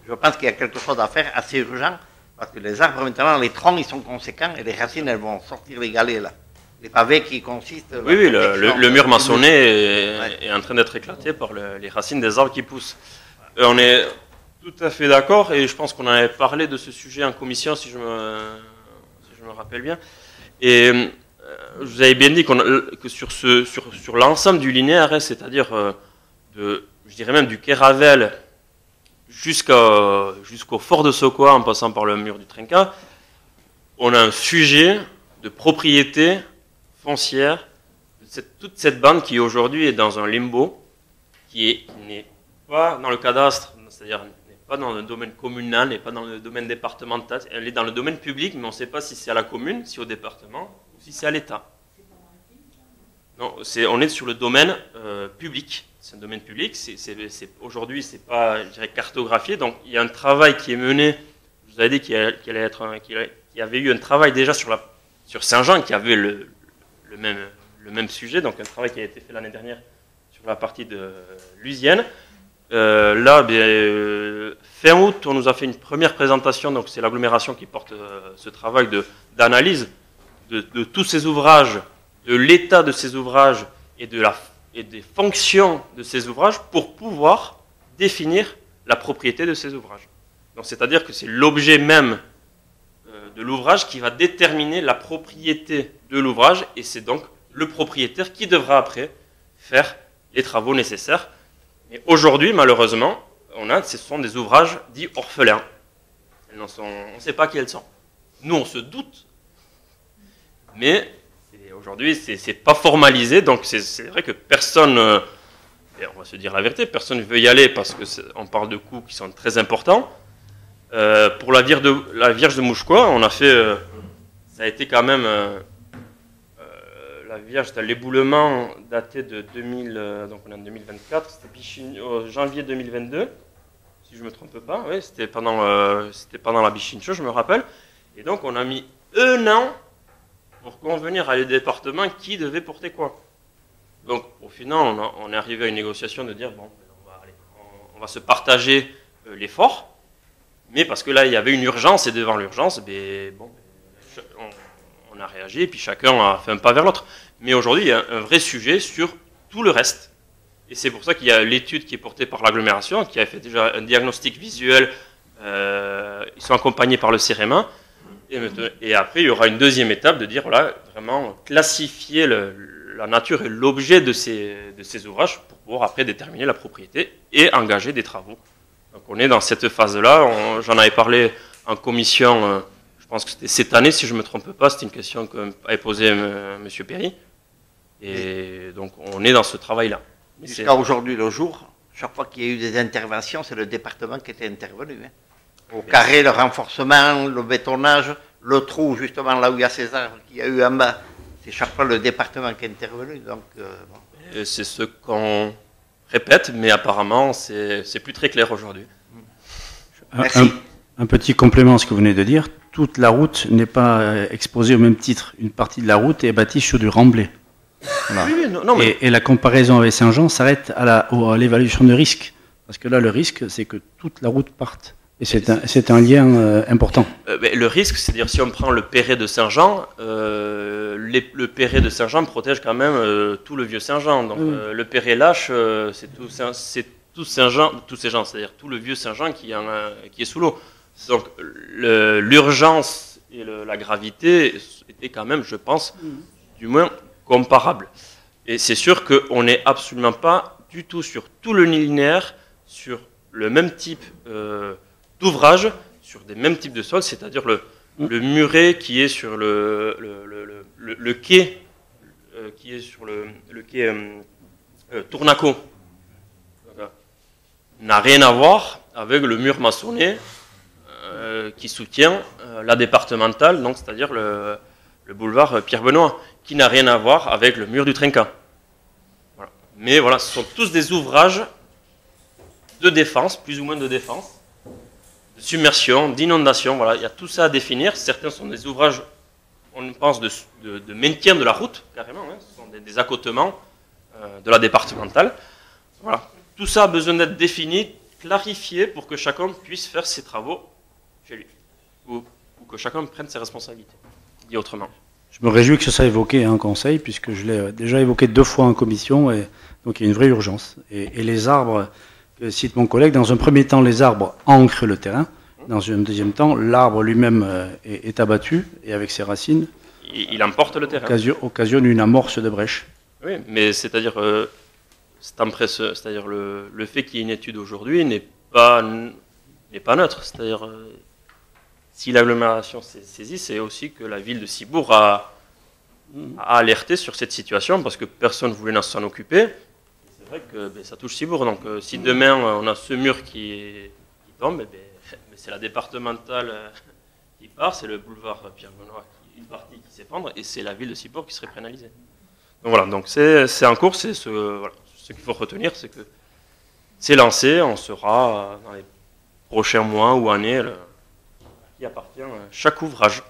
Je pense qu'il y a quelque chose à faire assez urgent, parce que les arbres, maintenant, les troncs, ils sont conséquents, et les racines, elles vont sortir les galets, là. Les pavés qui consistent... Oui, le mur maçonné est en train d'être éclaté par les racines des arbres qui poussent. On est tout à fait d'accord, et je pense qu'on avait parlé de ce sujet en commission, si je me rappelle bien. Et je vous avais bien dit que sur l'ensemble du linéaire, c'est-à-dire je dirais même du quai Ravel jusqu'au fort de Soquois, en passant par le mur du Trinquet, on a un sujet de propriété foncière de toute cette bande qui aujourd'hui est dans un limbo, qui n'est pas dans le cadastre, c'est-à-dire n'est pas dans le domaine communal, n'est pas dans le domaine départemental, elle est dans le domaine public, mais on ne sait pas si c'est à la commune, si au département, ou si c'est à l'État. Non, on est sur le domaine public. C'est un domaine public. Aujourd'hui, c'est pas, je dirais, cartographié. Donc, il y a un travail qui est mené. Je vous avais dit qu'il y avait eu un travail déjà sur Saint-Jean, qui avait le même sujet. Donc, un travail qui a été fait l'année dernière sur la partie de Lusienne. Là, fin août, on nous a fait une première présentation. Donc, c'est l'agglomération qui porte ce travail d'analyse de tous ces ouvrages, de l'état de ces ouvrages et des fonctions de ces ouvrages pour pouvoir définir la propriété de ces ouvrages. Donc, c'est-à-dire que c'est l'objet même de l'ouvrage qui va déterminer la propriété de l'ouvrage, et c'est donc le propriétaire qui devra après faire les travaux nécessaires. Mais aujourd'hui, malheureusement, ce sont des ouvrages dits orphelins. On ne sait pas qui elles sont. Nous, on se doute, mais aujourd'hui, c'est pas formalisé, donc c'est vrai que personne, on va se dire la vérité, personne ne veut y aller parce qu'on parle de coûts qui sont très importants. Pour la Vierge de Mouchecois, on a fait, ça a été quand même, la Vierge, c'était l'éboulement daté de 2000, donc on est en 2024, c'était janvier 2022, si je ne me trompe pas, oui, c'était pendant la Bichincho, je me rappelle, et donc on a mis 1 an pour convenir à les départements qui devait porter quoi. Donc, au final, on est arrivé à une négociation de dire, bon, on va se partager l'effort, mais parce que là, il y avait une urgence, et devant l'urgence, on a réagi, et puis chacun a fait un pas vers l'autre. Mais aujourd'hui, il y a un vrai sujet sur tout le reste. Et c'est pour ça qu'il y a l'étude qui est portée par l'agglomération, qui a fait déjà un diagnostic visuel, ils sont accompagnés par le CEREMA, et après, il y aura une deuxième étape de dire, voilà, vraiment classifier la nature et l'objet de ces ouvrages pour pouvoir après déterminer la propriété et engager des travaux. Donc on est dans cette phase-là. J'en avais parlé en commission, je pense que c'était cette année, si je ne me trompe pas, c'était une question qu'avait posée M. Perry. Et donc on est dans ce travail-là. Jusqu'à aujourd'hui, le jour, chaque fois qu'il y a eu des interventions, c'est le département qui était intervenu. Hein. Au carré, le renforcement, le bétonnage, le trou, justement, là où il y a ces arbres qu'il y a eu en bas, c'est chaque fois le département qui est intervenu. Donc, bon. C'est ce qu'on répète, mais apparemment, c'est plus très clair aujourd'hui. Merci. Un petit complément à ce que vous venez de dire. Toute la route n'est pas exposée au même titre. Une partie de la route est bâtie sur du remblai. Voilà. Oui, non, mais... Et la comparaison avec Saint-Jean s'arrête à l'évaluation de risque. Parce que là, le risque, c'est que toute la route parte. Et c'est un lien important. Le risque, c'est-à-dire si on prend le Perret de Saint-Jean, le Perret de Saint-Jean protège quand même tout le vieux Saint-Jean. Donc le Perret lâche, c'est tout Saint-Jean, tous ces gens, c'est-à-dire tout le vieux Saint-Jean qui est sous l'eau. Donc l'urgence et la gravité étaient quand même, je pense, du moins comparables. Et c'est sûr qu'on n'est absolument pas du tout sur tout le linéaire, sur le même type d'ouvrage, sur des mêmes types de sols, c'est-à-dire le muret qui est sur le quai, qui est sur le quai Tournaco, n'a rien à voir avec le mur maçonné qui soutient la départementale, donc c'est-à-dire le boulevard Pierre-Benoît, qui n'a rien à voir avec le mur du Trinquant. Voilà. Mais voilà, ce sont tous des ouvrages de défense, plus ou moins de défense, de submersion, d'inondation, voilà, il y a tout ça à définir. Certains sont des ouvrages, on pense, de maintien de la route, carrément, hein. Ce sont des accotements de la départementale. Voilà. Tout ça a besoin d'être défini, clarifié, pour que chacun puisse faire ses travaux chez lui, ou que chacun prenne ses responsabilités, dit autrement. Je me réjouis que ce soit évoqué en conseil, puisque je l'ai déjà évoqué 2 fois en commission, et donc il y a une vraie urgence. Et les arbres, cite mon collègue, dans un premier temps, les arbres ancrent le terrain. Dans un deuxième temps, l'arbre lui-même est abattu, et avec ses racines, il emporte le terrain. Occasionne une amorce de brèche. Oui, mais c'est-à-dire c'est-à-dire le fait qu'il y ait une étude aujourd'hui n'est pas neutre. C'est-à-dire, si l'agglomération s'est saisie, c'est aussi que la ville de Cibourg a alerté sur cette situation, parce que personne ne voulait s'en occuper. C'est vrai que ça touche Cibourg. Donc si demain on a ce mur qui tombe, c'est la départementale qui part, c'est le boulevard Pierre-Benoît, une partie qui s'effondre, et c'est la ville de Cibourg qui serait pénalisée. Donc voilà, donc c'est en cours, c'est ce qu'il faut retenir, c'est que c'est lancé, on saura dans les prochains mois ou années qui appartient chaque ouvrage.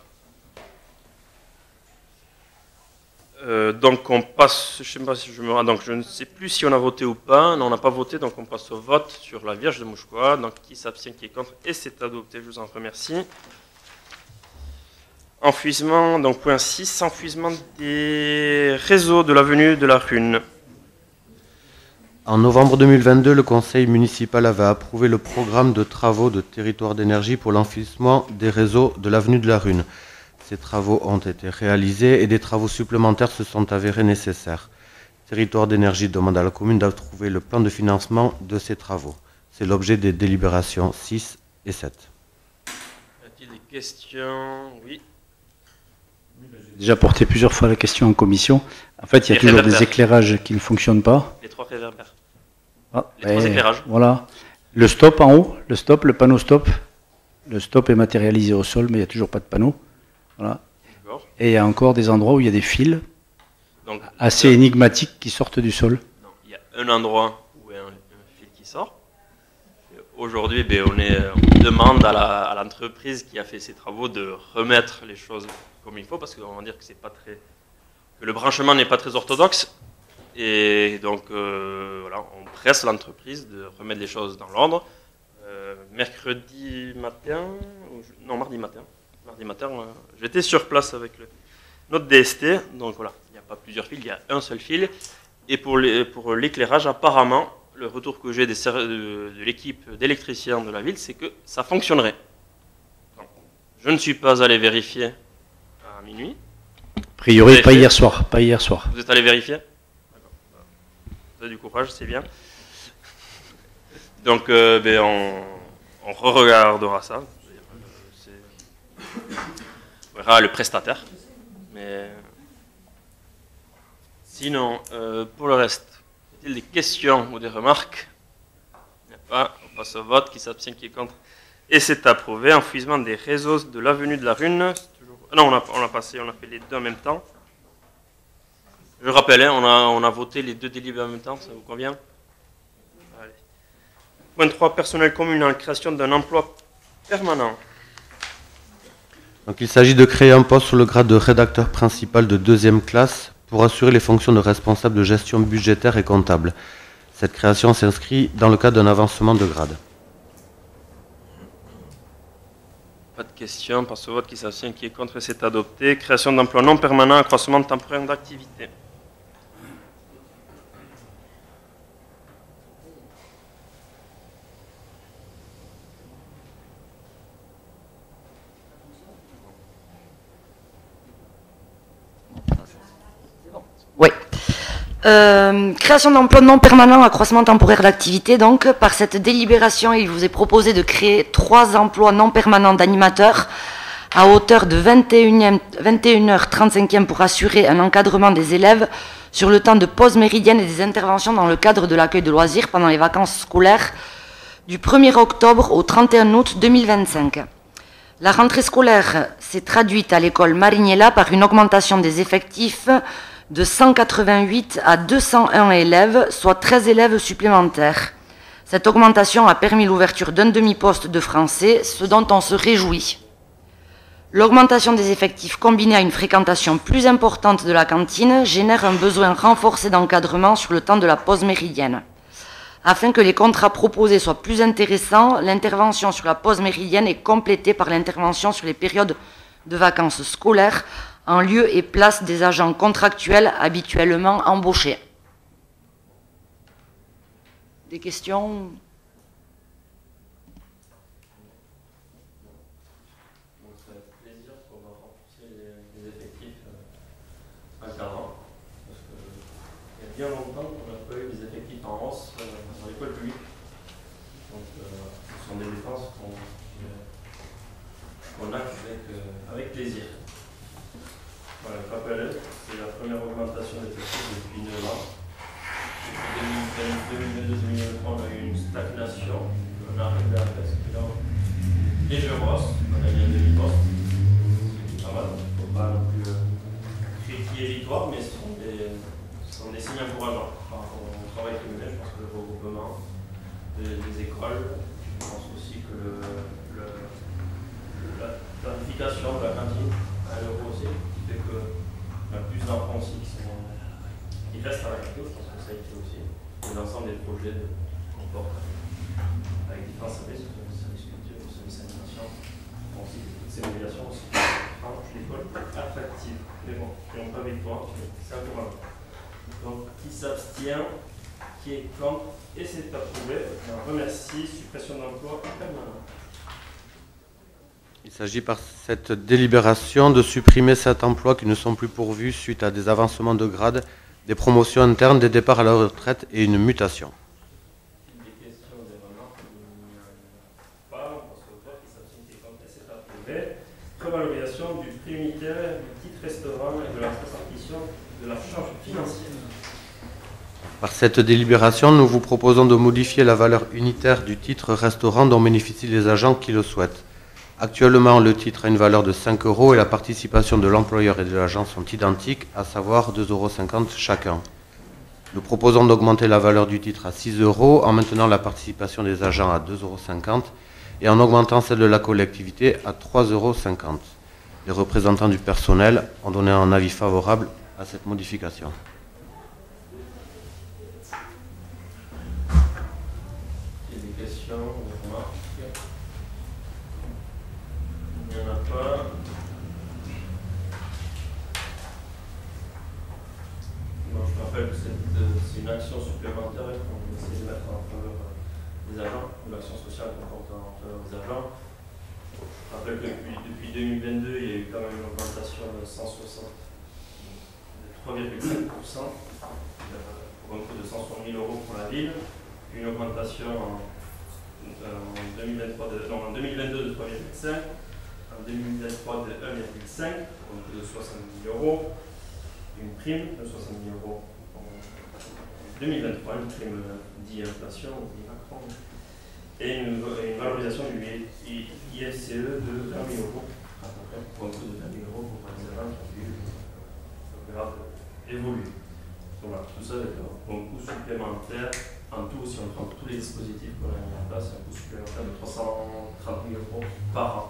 Donc on passe, je sais pas si donc je ne sais plus si on a voté ou pas. Non, on n'a pas voté, donc on passe au vote sur la Vierge de Mouchkoa. Donc qui s'abstient, qui est contre, et c'est adopté. Je vous en remercie. Enfouissement, donc point 6, enfouissement des réseaux de l'avenue de la Rune. En novembre 2022, le conseil municipal avait approuvé le programme de travaux de territoire d'énergie pour l'enfouissement des réseaux de l'avenue de la Rune. Ces travaux ont été réalisés et des travaux supplémentaires se sont avérés nécessaires. Territoire d'énergie demande à la commune d'approuver le plan de financement de ces travaux. C'est l'objet des délibérations 6 et 7. Y a-t-il des questions? Oui. J'ai déjà porté plusieurs fois la question en commission. En fait, il y a toujours des éclairages qui ne fonctionnent pas. Les 3 réverbères. Les 3 éclairages. Voilà. Le stop en haut, le panneau stop. Le stop est matérialisé au sol, mais il n'y a toujours pas de panneau. Voilà. Et il y a encore des endroits où il y a des fils assez énigmatiques qui sortent du sol. Non, il y a un endroit où il y a un fil qui sort. Aujourd'hui, on demande à l'entreprise qui a fait ces travaux de remettre les choses comme il faut, parce qu'on va dire que que le branchement n'est pas très orthodoxe. Et donc, voilà, on presse l'entreprise de remettre les choses dans l'ordre. Mardi matin, j'étais sur place avec notre DST, donc voilà, il n'y a pas plusieurs fils, il y a un seul fil. Et pour l'éclairage, apparemment, le retour que j'ai de l'équipe d'électriciens de la ville, c'est que ça fonctionnerait. Donc, je ne suis pas allé vérifier à minuit, priori, Vous pas avez hier soir. Pas hier soir. Vous êtes allé vérifier? D'accord. Vous avez du courage, c'est bien. Donc, on re-regardera ça. On verra le prestataire. Mais sinon, pour le reste, y a-t-il des questions ou des remarques? Il n'y a pas. On passe au vote. Qui s'abstient, qui est contre? Et c'est approuvé. Enfouissement des réseaux de l'avenue de la Rune. Non, on a passé, on a fait les deux en même temps. Je rappelle, hein, on a voté les deux délibérés en même temps, ça vous convient? Allez. Point 3, personnel communal, création d'un emploi permanent. Donc, il s'agit de créer un poste sous le grade de rédacteur principal de 2e classe pour assurer les fonctions de responsable de gestion budgétaire et comptable. Cette création s'inscrit dans le cadre d'un avancement de grade. Pas de questions, passe au vote. Qui s'abstient, qui est contre, c'est adopté. Création d'emplois non permanents, accroissement temporaire d'activité. Oui. Création d'emplois non permanents, accroissement temporaire d'activité. Donc, par cette délibération, il vous est proposé de créer 3 emplois non permanents d'animateurs à hauteur de 21h35 pour assurer un encadrement des élèves sur le temps de pause méridienne et des interventions dans le cadre de l'accueil de loisirs pendant les vacances scolaires du 1er octobre au 31 août 2025. La rentrée scolaire s'est traduite à l'école Marignella par une augmentation des effectifs de 188 à 201 élèves, soit 13 élèves supplémentaires. Cette augmentation a permis l'ouverture d'un demi-poste de français, ce dont on se réjouit. L'augmentation des effectifs combinée à une fréquentation plus importante de la cantine génère un besoin renforcé d'encadrement sur le temps de la pause méridienne. Afin que les contrats proposés soient plus intéressants, l'intervention sur la pause méridienne est complétée par l'intervention sur les périodes de vacances scolaires en lieu et place des agents contractuels habituellement embauchés. Des questions? Ça fait plaisir qu'on va renforcer les effectifs encadrants. Parce qu'il y a bien longtemps qu'on n'a pas eu des effectifs en hausse dans l'école publique. Donc, ce sont des dépenses qu'on a avec plaisir. Voilà, je rappelle, c'est la première augmentation d'effectifs depuis 9 ans. Depuis 2022-2023, on a eu une stagnation. On a arrivé à presque et je brosse, on a mis un demi-poste. C'est pas mal, il ne faut pas non plus crier victoire, mais ce sont des signes encourageants par rapport au travail criminel. Je pense que le regroupement des écoles, je pense aussi que la planification de la cantine à l'euro aussi, qui fait qu'on a plus d'enfants aussi qui restent à la cantine, je pense que ça a été aussi. Et l'ensemble des projets qu'on porte avec différents services, services culture, services animation, aussi toutes ces mobilisations aussi, rendre l'école attractive. Mais bon, qui n'ont pas victoire, c'est encourageant. Donc, qui s'abstient, qui est contre, et c'est approuvé. Un remercie, suppression d'emploi permanent. Il s'agit par cette délibération de supprimer 7 emplois qui ne sont plus pourvus suite à des avancements de grade, des promotions internes, des départs à la retraite et une mutation. Des questions, des remarques? Il n'y en a pas. On passe au vote. Qui s'abstient, qui est contre, et c'est approuvé. Revalorisation du prix unitaire du titre restaurant et de la répartition de la charge financière. Par cette délibération, nous vous proposons de modifier la valeur unitaire du titre restaurant dont bénéficient les agents qui le souhaitent. Actuellement, le titre a une valeur de 5 € et la participation de l'employeur et de l'agent sont identiques, à savoir 2,50 € chacun. Nous proposons d'augmenter la valeur du titre à 6 € en maintenant la participation des agents à 2,50 € et en augmentant celle de la collectivité à 3,50 €. Les représentants du personnel ont donné un avis favorable à cette modification. Il y a des questions, des remarques? Il n'y en a pas. Bon, je rappelle que c'est une action supplémentaire qu'on essaie de mettre en faveur des agents, ou l'action sociale qu'on porte en faveur des agents. Je rappelle que depuis 2022, il y a eu quand même une augmentation de 160 3,5%, pour un coût de 160 000 € pour la ville, une augmentation en 2022 de 3,5%, en 2023 de 1,5% pour un coût de 60 000 €, une prime de 60 000 € en 2023, une prime dit inflation, dit Macron, et une valorisation du IFCE de 20 000 € à peu près pour un coût de 20 000 € pour les élèves qui ont évolué. Voilà, tout ça est un coût supplémentaire. En tout, si on prend tous les dispositifs qu'on a mis en place, c'est un coût supplémentaire de 330 000 € par an.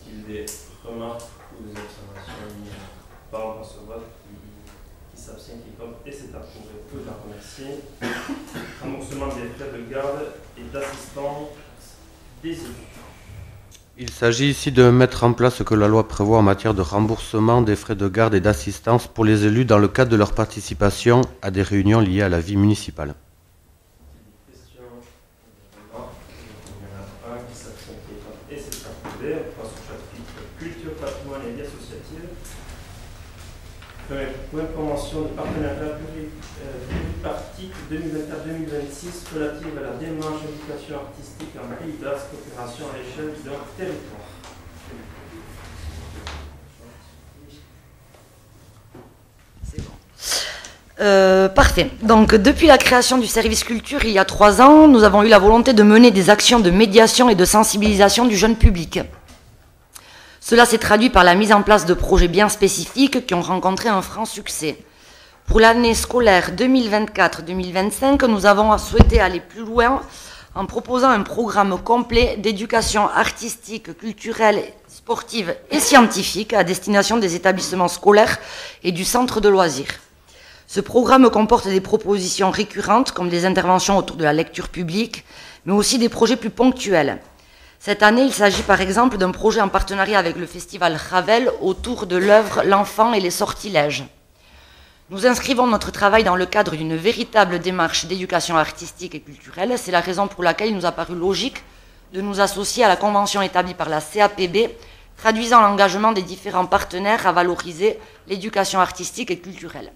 Qu'il des remarques ou des observations par rapport à ce vote qui s'abstient, qui compte, et c'est approuvé. Je la remercie. Remboursement des frais de garde et d'assistance des élus. Il s'agit ici de mettre en place ce que la loi prévoit en matière de remboursement des frais de garde et d'assistance pour les élus dans le cadre de leur participation à des réunions liées à la vie municipale. Question. Non. Il y en a un qui s'abstient, qui est contre, et c'est approuvé. On passe au chapitre culture, patrimoine et vie associative. Premier point, convention de partenariat pluripartite 2024-2026 relative à la démarche d'éducation artistique en Pays d'Aspe, coopération à l'échelle d'un territoire. C'est bon. Parfait. Donc, depuis la création du service culture il y a 3 ans, nous avons eu la volonté de mener des actions de médiation et de sensibilisation du jeune public. Cela s'est traduit par la mise en place de projets bien spécifiques qui ont rencontré un franc succès. Pour l'année scolaire 2024-2025, nous avons souhaité aller plus loin en proposant un programme complet d'éducation artistique, culturelle, sportive et scientifique à destination des établissements scolaires et du centre de loisirs. Ce programme comporte des propositions récurrentes comme des interventions autour de la lecture publique, mais aussi des projets plus ponctuels. Cette année, il s'agit par exemple d'un projet en partenariat avec le festival Ravel autour de l'œuvre L'enfant et les sortilèges. Nous inscrivons notre travail dans le cadre d'une véritable démarche d'éducation artistique et culturelle. C'est la raison pour laquelle il nous a paru logique de nous associer à la convention établie par la CAPB, traduisant l'engagement des différents partenaires à valoriser l'éducation artistique et culturelle.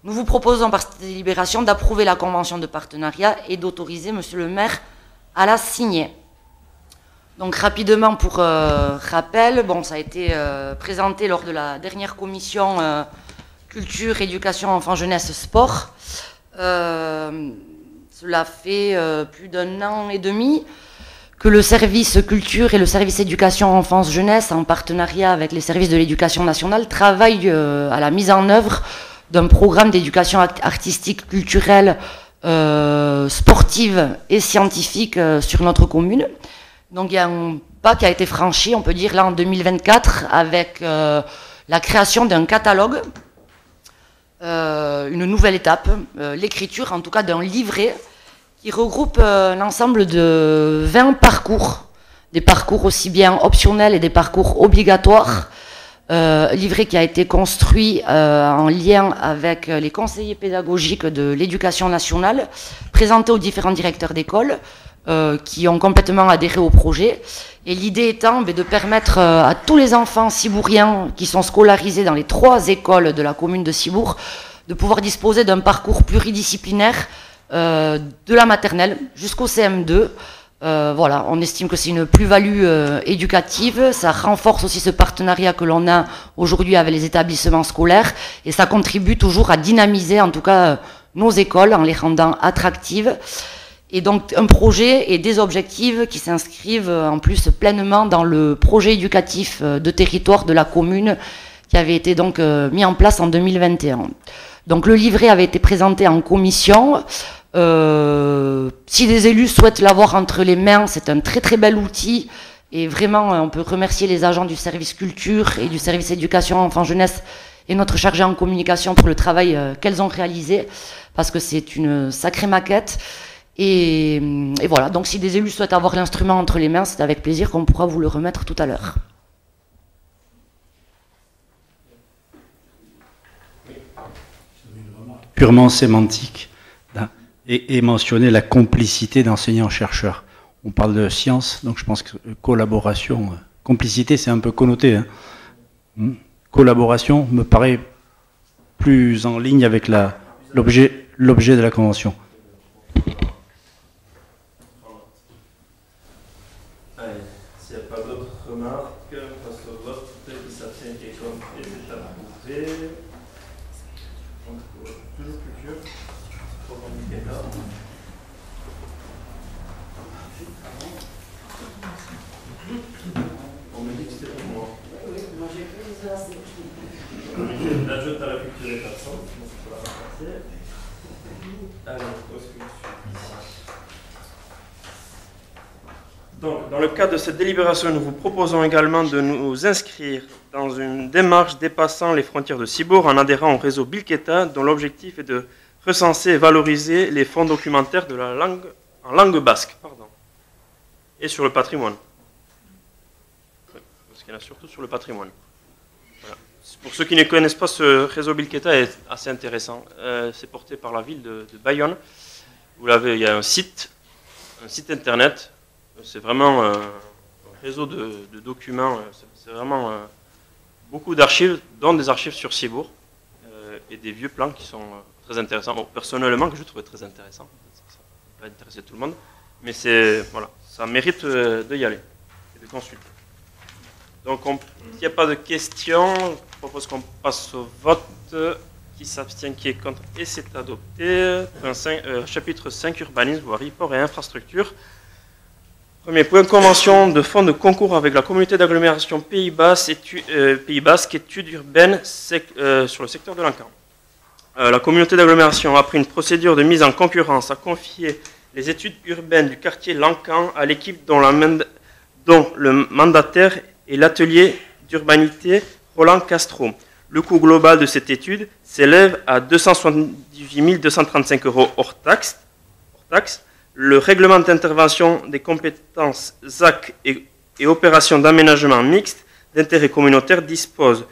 Nous vous proposons par cette délibération d'approuver la convention de partenariat et d'autoriser Monsieur le maire à la signer. Donc rapidement pour rappel, bon, ça a été présenté lors de la dernière commission culture, éducation, enfants, jeunesse, sport. Cela fait plus d'1 an et demi que le service culture et le service éducation, enfance, jeunesse, en partenariat avec les services de l'éducation nationale, travaillent à la mise en œuvre d'un programme d'éducation artistique, culturelle, sportive et scientifique sur notre commune. Donc il y a un pas qui a été franchi, on peut dire, là en 2024, avec la création d'un catalogue, une nouvelle étape, l'écriture en tout cas d'un livret qui regroupe l'ensemble de 20 parcours, des parcours aussi bien optionnels et des parcours obligatoires, livret qui a été construit en lien avec les conseillers pédagogiques de l'éducation nationale, présenté aux différents directeurs d'école, qui ont complètement adhéré au projet. Et l'idée étant de permettre à tous les enfants cibouriens qui sont scolarisés dans les 3 écoles de la commune de Ciboure de pouvoir disposer d'un parcours pluridisciplinaire de la maternelle jusqu'au CM2. Voilà, on estime que c'est une plus-value éducative, ça renforce aussi ce partenariat que l'on a aujourd'hui avec les établissements scolaires et ça contribue toujours à dynamiser en tout cas nos écoles en les rendant attractives. Et donc un projet et des objectifs qui s'inscrivent en plus pleinement dans le projet éducatif de territoire de la commune qui avait été donc mis en place en 2021. Donc le livret avait été présenté en commission. Si des élus souhaitent l'avoir entre les mains, c'est un très très bel outil et vraiment on peut remercier les agents du service culture et du service éducation enfants jeunesse et notre chargée en communication pour le travail qu'elles ont réalisé parce que c'est une sacrée maquette. Et voilà, donc si des élus souhaitent avoir l'instrument entre les mains, c'est avec plaisir qu'on pourra vous le remettre tout à l'heure. Purement sémantique et mentionner la complicité d'enseignants-chercheurs. On parle de science, donc je pense que collaboration, complicité, c'est un peu connoté. Hein. collaboration me paraît plus en ligne avec l'objet de la convention. Allez, s'il n'y a pas d'autres remarques, on passe au vote. Qui s'abstient, qui est contre, et c'est approuvé. Donc, toujours plus vieux. Pour là. On me dit que c'était pour moi. Oui, moi j'ai pris les assez. L'ajoute à la culture est absente, donc il faut la remplacer. Alors, où est-ce que je suis ? Donc, dans le cadre de cette délibération, nous vous proposons également de nous inscrire dans une démarche dépassant les frontières de Cibourg en adhérant au réseau Bilketa, dont l'objectif est de recenser et valoriser les fonds documentaires de la langue, en langue basque, et sur le patrimoine. Parce qu'il y en a surtout sur le patrimoine. Voilà. Pour ceux qui ne connaissent pas, ce réseau Bilketa est assez intéressant. C'est porté par la ville de Bayonne. Vous l'avez, il y a un site internet. C'est vraiment un réseau de documents. C'est vraiment beaucoup d'archives, dont des archives sur Cibourg et des vieux plans qui sont très intéressants. Bon, personnellement, que je trouvais très intéressant. Ça va intéresser tout le monde, mais voilà, ça mérite d'y aller et de consulter. Donc, s'il n'y a pas de questions, je propose qu'on passe au vote. Qui s'abstient, qui est contre, et c'est adopté. Chapitre 5, urbanisme, voirie, port et infrastructure. Premier point, convention de fonds de concours avec la communauté d'agglomération Pays Basque, études urbaines sur le secteur de l'Ancan. La communauté d'agglomération, après une procédure de mise en concurrence, a confié les études urbaines du quartier L'Ancan à l'équipe dont le mandataire est l'atelier d'urbanité Roland Castro. Le coût global de cette étude s'élève à 278 235 € hors taxe. Le règlement d'intervention des compétences ZAC et opérations d'aménagement mixte d'intérêt communautaire dispose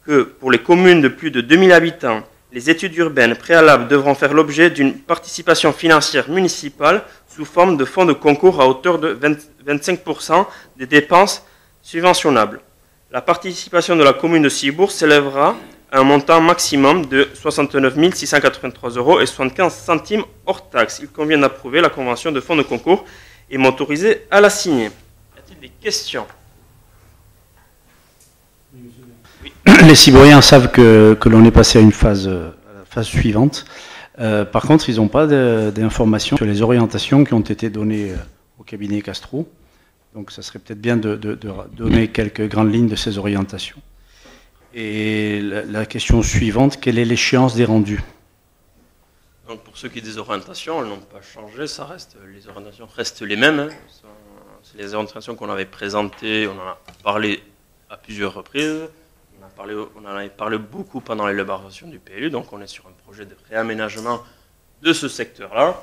que pour les communes de plus de 2000 habitants, les études urbaines préalables devront faire l'objet d'une participation financière municipale sous forme de fonds de concours à hauteur de 25% des dépenses subventionnables. La participation de la commune de Cibourg s'élèvera à un montant maximum de 69 683,75 € hors taxe. Il convient d'approuver la convention de fonds de concours et m'autoriser à la signer. Y a-t-il des questions ? Oui. Les Cibouriens savent que l'on est passé à une phase suivante. Par contre, ils n'ont pas d'informations sur les orientations qui ont été données au cabinet Castro. Donc, ça serait peut-être bien de donner quelques grandes lignes de ces orientations. Et la question suivante, quelle est l'échéance des rendus ? Donc, pour ceux qui ont des orientations, elles n'ont pas changé, les orientations restent les mêmes. C'est les orientations qu'on avait présentées, on en a parlé à plusieurs reprises. On en avait parlé beaucoup pendant l'élaboration du PLU, donc on est sur un projet de réaménagement de ce secteur-là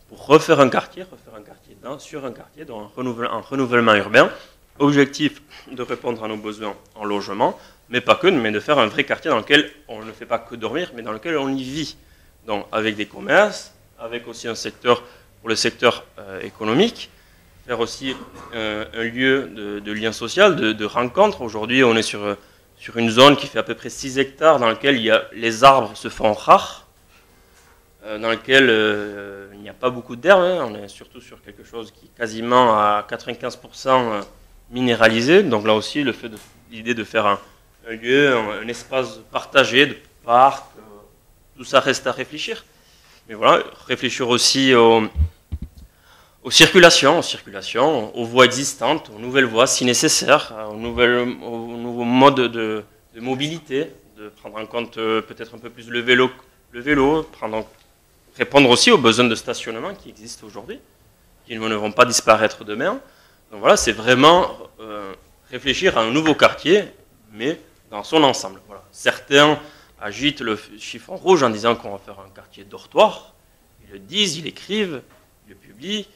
pour refaire un quartier sur un quartier, donc un renouvellement urbain. Objectif de répondre à nos besoins en logement, mais pas que, mais de faire un vrai quartier dans lequel on ne fait pas que dormir, mais dans lequel on y vit. Donc avec des commerces, avec aussi un secteur pour le secteur économique, faire aussi un lieu de lien social, de rencontre. Aujourd'hui, on est sur une zone qui fait à peu près 6 hectares, dans laquelle les arbres se font rares, dans lequel il n'y a pas beaucoup d'herbe. On est surtout sur quelque chose qui est quasiment à 95% minéralisé. Donc là aussi, l'idée de faire un lieu, un espace partagé, de parc, tout ça reste à réfléchir. Mais voilà, réfléchir aussi aux circulations, aux voies existantes, aux nouvelles voies si nécessaire, aux nouveaux modes de mobilité, de prendre en compte peut-être un peu plus le vélo, répondre aussi aux besoins de stationnement qui existent aujourd'hui, qui ne vont pas disparaître demain. Donc voilà, c'est vraiment réfléchir à un nouveau quartier, mais dans son ensemble. Voilà. Certains agitent le chiffon rouge en disant qu'on va faire un quartier dortoir. Ils le disent, ils l'écrivent, ils le publient.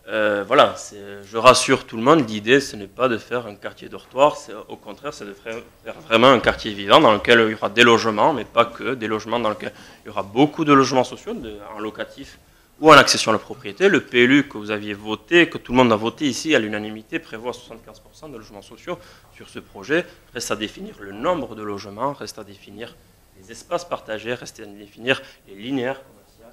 Voilà, je rassure tout le monde, l'idée ce n'est pas de faire un quartier dortoir, au contraire c'est de faire vraiment un quartier vivant dans lequel il y aura des logements, mais pas que, des logements dans lesquels il y aura beaucoup de logements sociaux, en locatif ou en accession à la propriété. Le PLU que vous aviez voté, que tout le monde a voté ici à l'unanimité, prévoit 75% de logements sociaux sur ce projet. Reste à définir le nombre de logements, reste à définir les espaces partagés, reste à définir les linéaires commerciaux.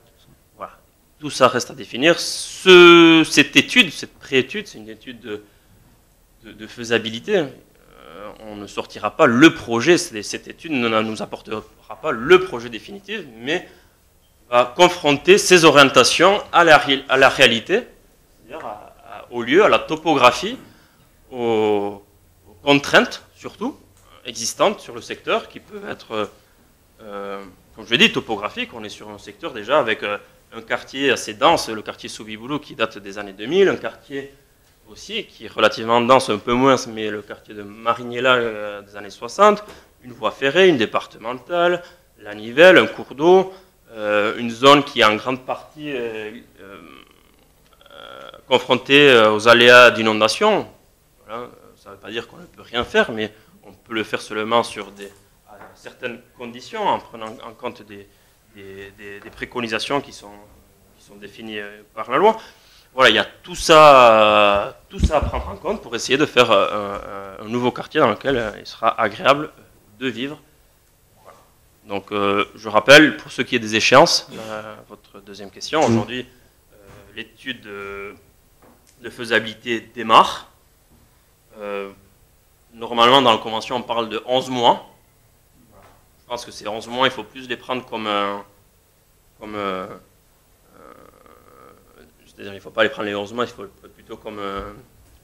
Voilà. Tout ça reste à définir. Cette étude, cette pré-étude, c'est une étude de faisabilité. On ne sortira pas le projet, cette étude ne nous apportera pas le projet définitif, mais va confronter ces orientations à la réalité, c'est-à-dire au lieu, à la topographie, aux contraintes surtout existantes sur le secteur qui peuvent être, comme je l'ai dit, topographiques. On est sur un secteur déjà avec un quartier assez dense, le quartier Soubiboulou qui date des années 2000, un quartier aussi qui est relativement dense, un peu moins, mais le quartier de Marignella des années 60, une voie ferrée, une départementale, la Nivelle, un cours d'eau, une zone qui est en grande partie confrontée aux aléas d'inondation. Voilà, ça ne veut pas dire qu'on ne peut rien faire, mais on peut le faire seulement sur certaines conditions, en prenant en compte des préconisations qui sont définies par la loi. Voilà, il y a tout ça à prendre en compte pour essayer de faire un nouveau quartier dans lequel il sera agréable de vivre. Voilà. Donc, je rappelle, pour ce qui est des échéances, votre deuxième question, aujourd'hui, l'étude de faisabilité démarre. Normalement, dans la convention, on parle de 11 mois. Je pense que ces 11 mois, il faut plus les prendre c'est-à-dire, il ne faut pas les prendre les 11 mois, il faut plutôt comme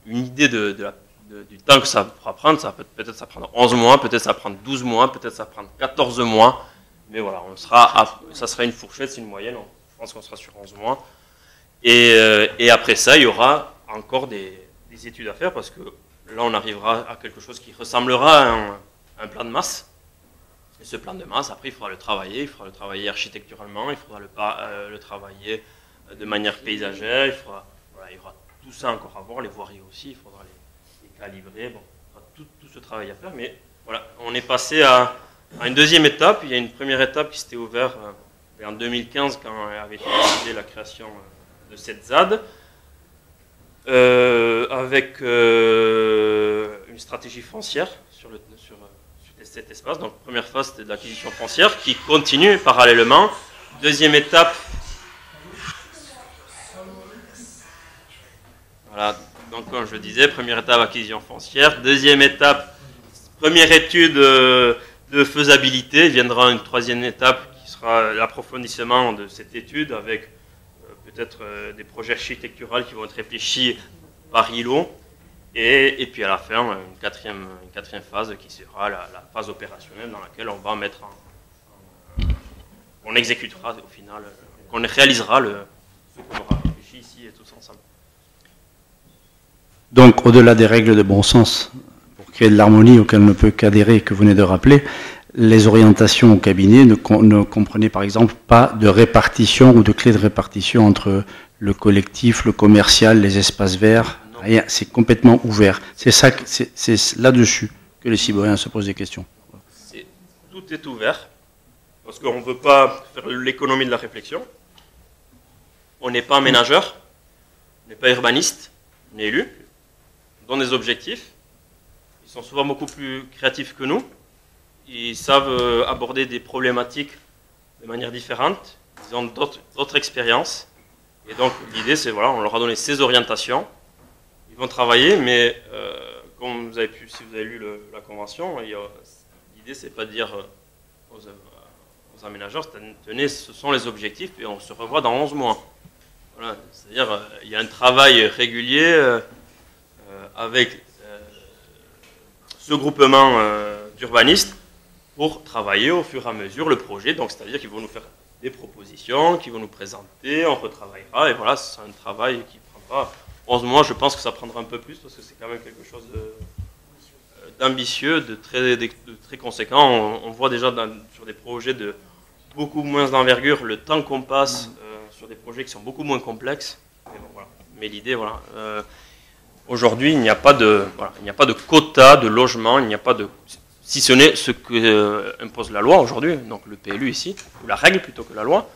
une idée du temps que ça pourra prendre. Peut-être ça prendra 11 mois, peut-être ça prendre 12 mois, peut-être ça prendre 14 mois. Mais voilà, ça sera une fourchette, c'est une moyenne. Je pense qu'on sera sur 11 mois. Et après ça, il y aura encore des études à faire parce que là, on arrivera à quelque chose qui ressemblera à un plan de masse. Et ce plan de masse, après, il faudra le travailler architecturalement, il faudra le travailler de manière paysagère, il y aura tout ça encore à voir, les voiries aussi, il faudra les calibrer, bon, il y aura tout ce travail à faire, mais voilà, on est passé à une deuxième étape. Il y a une première étape qui s'était ouverte en 2015 quand avait été décidée la création de cette ZAD, avec une stratégie foncière sur cet espace. Donc première phase, c'était de l'acquisition foncière qui continue parallèlement. Deuxième étape, voilà, donc comme je disais, première étape acquisition foncière, deuxième étape, première étude de faisabilité, il viendra une troisième étape qui sera l'approfondissement de cette étude avec peut-être des projets architecturaux qui vont être réfléchis par îlot et puis à la fin une quatrième phase qui sera la phase opérationnelle dans laquelle on va mettre on exécutera au final, qu'on réalisera ce qu'on aura réfléchi ici et tous ensemble. Donc, au-delà des règles de bon sens, pour créer de l'harmonie auquel on ne peut qu'adhérer, que vous venez de rappeler, les orientations au cabinet ne comprenaient par exemple pas de répartition ou de clé de répartition entre le collectif, le commercial, les espaces verts. Rien, c'est complètement ouvert. C'est là-dessus que les citoyens se posent des questions. Tout est ouvert, parce qu'on ne veut pas faire l'économie de la réflexion. On n'est pas aménageur, on n'est pas urbaniste, on est élu. Dans des objectifs, ils sont souvent beaucoup plus créatifs que nous, ils savent aborder des problématiques de manière différente, ils ont d'autres expériences, et donc l'idée c'est, voilà, on leur a donné ces orientations, ils vont travailler, mais comme vous avez si vous avez lu la convention, l'idée c'est pas de dire aux aménageurs, tenez, ce sont les objectifs, et on se revoit dans 11 mois. Voilà, c'est-à-dire, il y a un travail régulier avec ce groupement d'urbanistes pour travailler au fur et à mesure le projet. Donc, c'est-à-dire qu'ils vont nous faire des propositions, qu'ils vont nous présenter, on retravaillera. Et voilà, c'est un travail qui ne prend pas 11 mois. Je pense que ça prendra un peu plus parce que c'est quand même quelque chose d'ambitieux, de très conséquent. On voit déjà sur des projets de beaucoup moins d'envergure le temps qu'on passe sur des projets qui sont beaucoup moins complexes. Mais, bon, voilà. Mais l'idée, voilà. Aujourd'hui, il n'y a pas de quota de logement, il n'y a pas de, si ce n'est ce que impose la loi aujourd'hui, donc le PLU ici, ou la règle plutôt que la loi.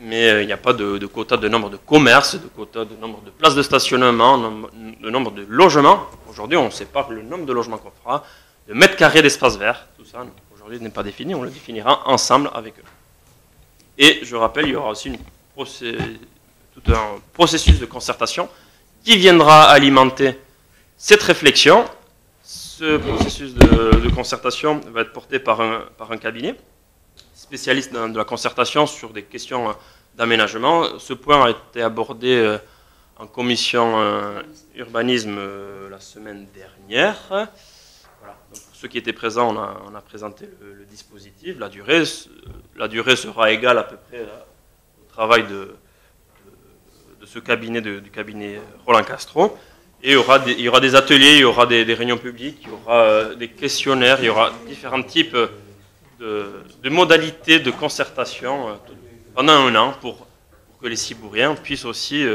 mais il n'y a pas de quota de nombre de commerces, de quota de nombre de places de stationnement, de nombre de logements. Aujourd'hui, on sépare le nombre de logements qu'on fera, de mètres carrés d'espace vert, tout ça, aujourd'hui n'est pas défini, on le définira ensemble avec eux. Et je rappelle, il y aura aussi tout un processus de concertation qui viendra alimenter cette réflexion. Ce processus de concertation va être porté par un cabinet spécialiste de la concertation sur des questions d'aménagement. Ce point a été abordé en commission urbanisme la semaine dernière. Voilà. Donc, pour ceux qui étaient présents, on a présenté le dispositif. La durée sera égale à peu près au travail de ce cabinet, du cabinet Roland Castro. Et il y aura des ateliers, il y aura des réunions publiques, il y aura des questionnaires, il y aura différents types de modalités de concertation pendant un an pour que les Cibouriens puissent aussi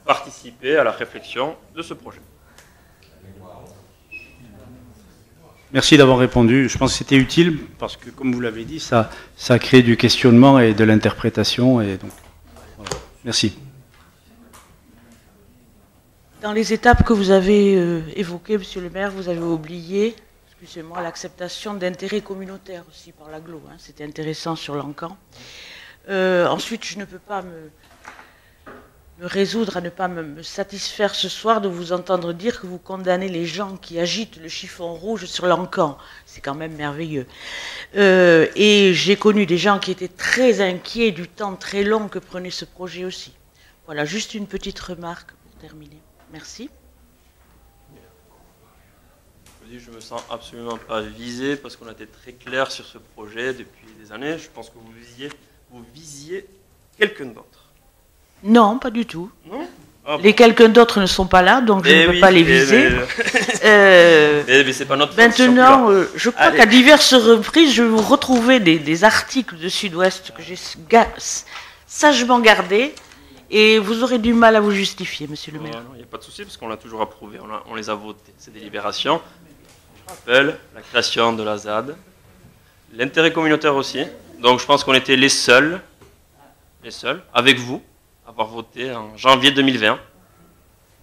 participer à la réflexion de ce projet. Merci d'avoir répondu. Je pense que c'était utile parce que, comme vous l'avez dit, ça crée du questionnement et de l'interprétation. Et donc, voilà. Merci. Dans les étapes que vous avez évoquées, Monsieur le maire, vous avez oublié, excusez-moi, l'acceptation d'intérêts communautaires aussi par l'agglo. Hein, c'était intéressant sur l'Encan. Ensuite, je ne peux pas me résoudre à ne pas me satisfaire ce soir de vous entendre dire que vous condamnez les gens qui agitent le chiffon rouge sur l'Encan. C'est quand même merveilleux. Et j'ai connu des gens qui étaient très inquiets du temps très long que prenait ce projet aussi. Voilà, juste une petite remarque pour terminer. Merci. Je ne me sens absolument pas visé parce qu'on a été très clair sur ce projet depuis des années. Je pense que vous visiez quelqu'un d'autre. Non, pas du tout. Non les quelqu'un d'autres ne sont pas là, donc je ne peux pas les viser. Mais c'est pas notre maintenant, je crois qu'à diverses reprises, je vais vous retrouver des articles de Sud-Ouest que j'ai sagement gardés. Et vous aurez du mal à vous justifier, monsieur le maire. Il n'y a pas de souci, parce qu'on l'a toujours approuvé, on les a votés, ces délibérations. Je rappelle la création de la ZAD, l'intérêt communautaire aussi. Donc je pense qu'on était les seuls, avec vous, à avoir voté en janvier 2020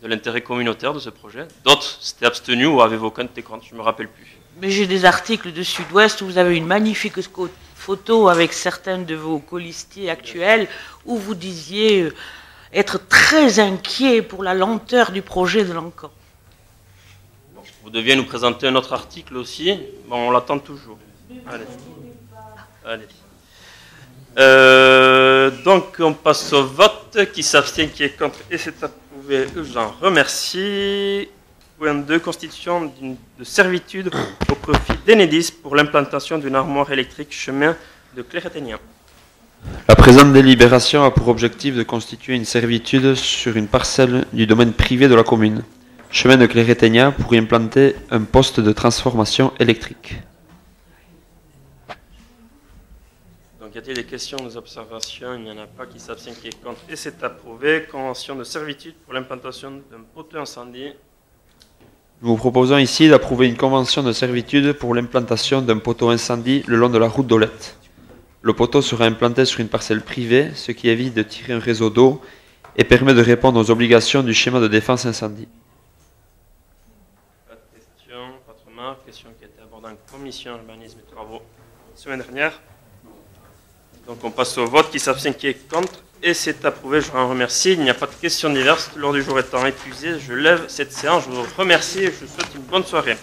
de l'intérêt communautaire de ce projet. D'autres s'étaient abstenus ou avaient voté contre, je ne me rappelle plus. Mais j'ai des articles de Sud-Ouest où vous avez une magnifique photo avec certains de vos colistiers actuels où vous disiez être très inquiet pour la lenteur du projet de l'Encan. Bon, vous deviez nous présenter un autre article aussi. Bon, on l'attend toujours. Allez. Donc, on passe au vote. Qui s'abstient, qui est contre et c'est approuvé. J'en remercie. Point 2, constitution de servitude au profit d'Enedis pour l'implantation d'une armoire électrique chemin de Cléréténien. La présente délibération a pour objectif de constituer une servitude sur une parcelle du domaine privé de la commune, chemin de Cléréténien, pour y implanter un poste de transformation électrique. Donc, y a-t-il des questions, des observations? Il n'y en a pas. Qui s'abstient, qui est contre et c'est approuvé. Convention de servitude pour l'implantation d'un poteau incendie. Nous vous proposons ici d'approuver une convention de servitude pour l'implantation d'un poteau incendie le long de la route d'Olette. Le poteau sera implanté sur une parcelle privée, ce qui évite de tirer un réseau d'eau et permet de répondre aux obligations du schéma de défense incendie. Pas de questions, pas de remarques. Question qui a été abordée en commission urbanisme et travaux la semaine dernière. Donc on passe au vote. Qui s'abstient, qui est contre et c'est approuvé. Je vous remercie. Il n'y a pas de questions diverses. L'ordre du jour étant épuisé, je lève cette séance. Je vous remercie et je vous souhaite une bonne soirée.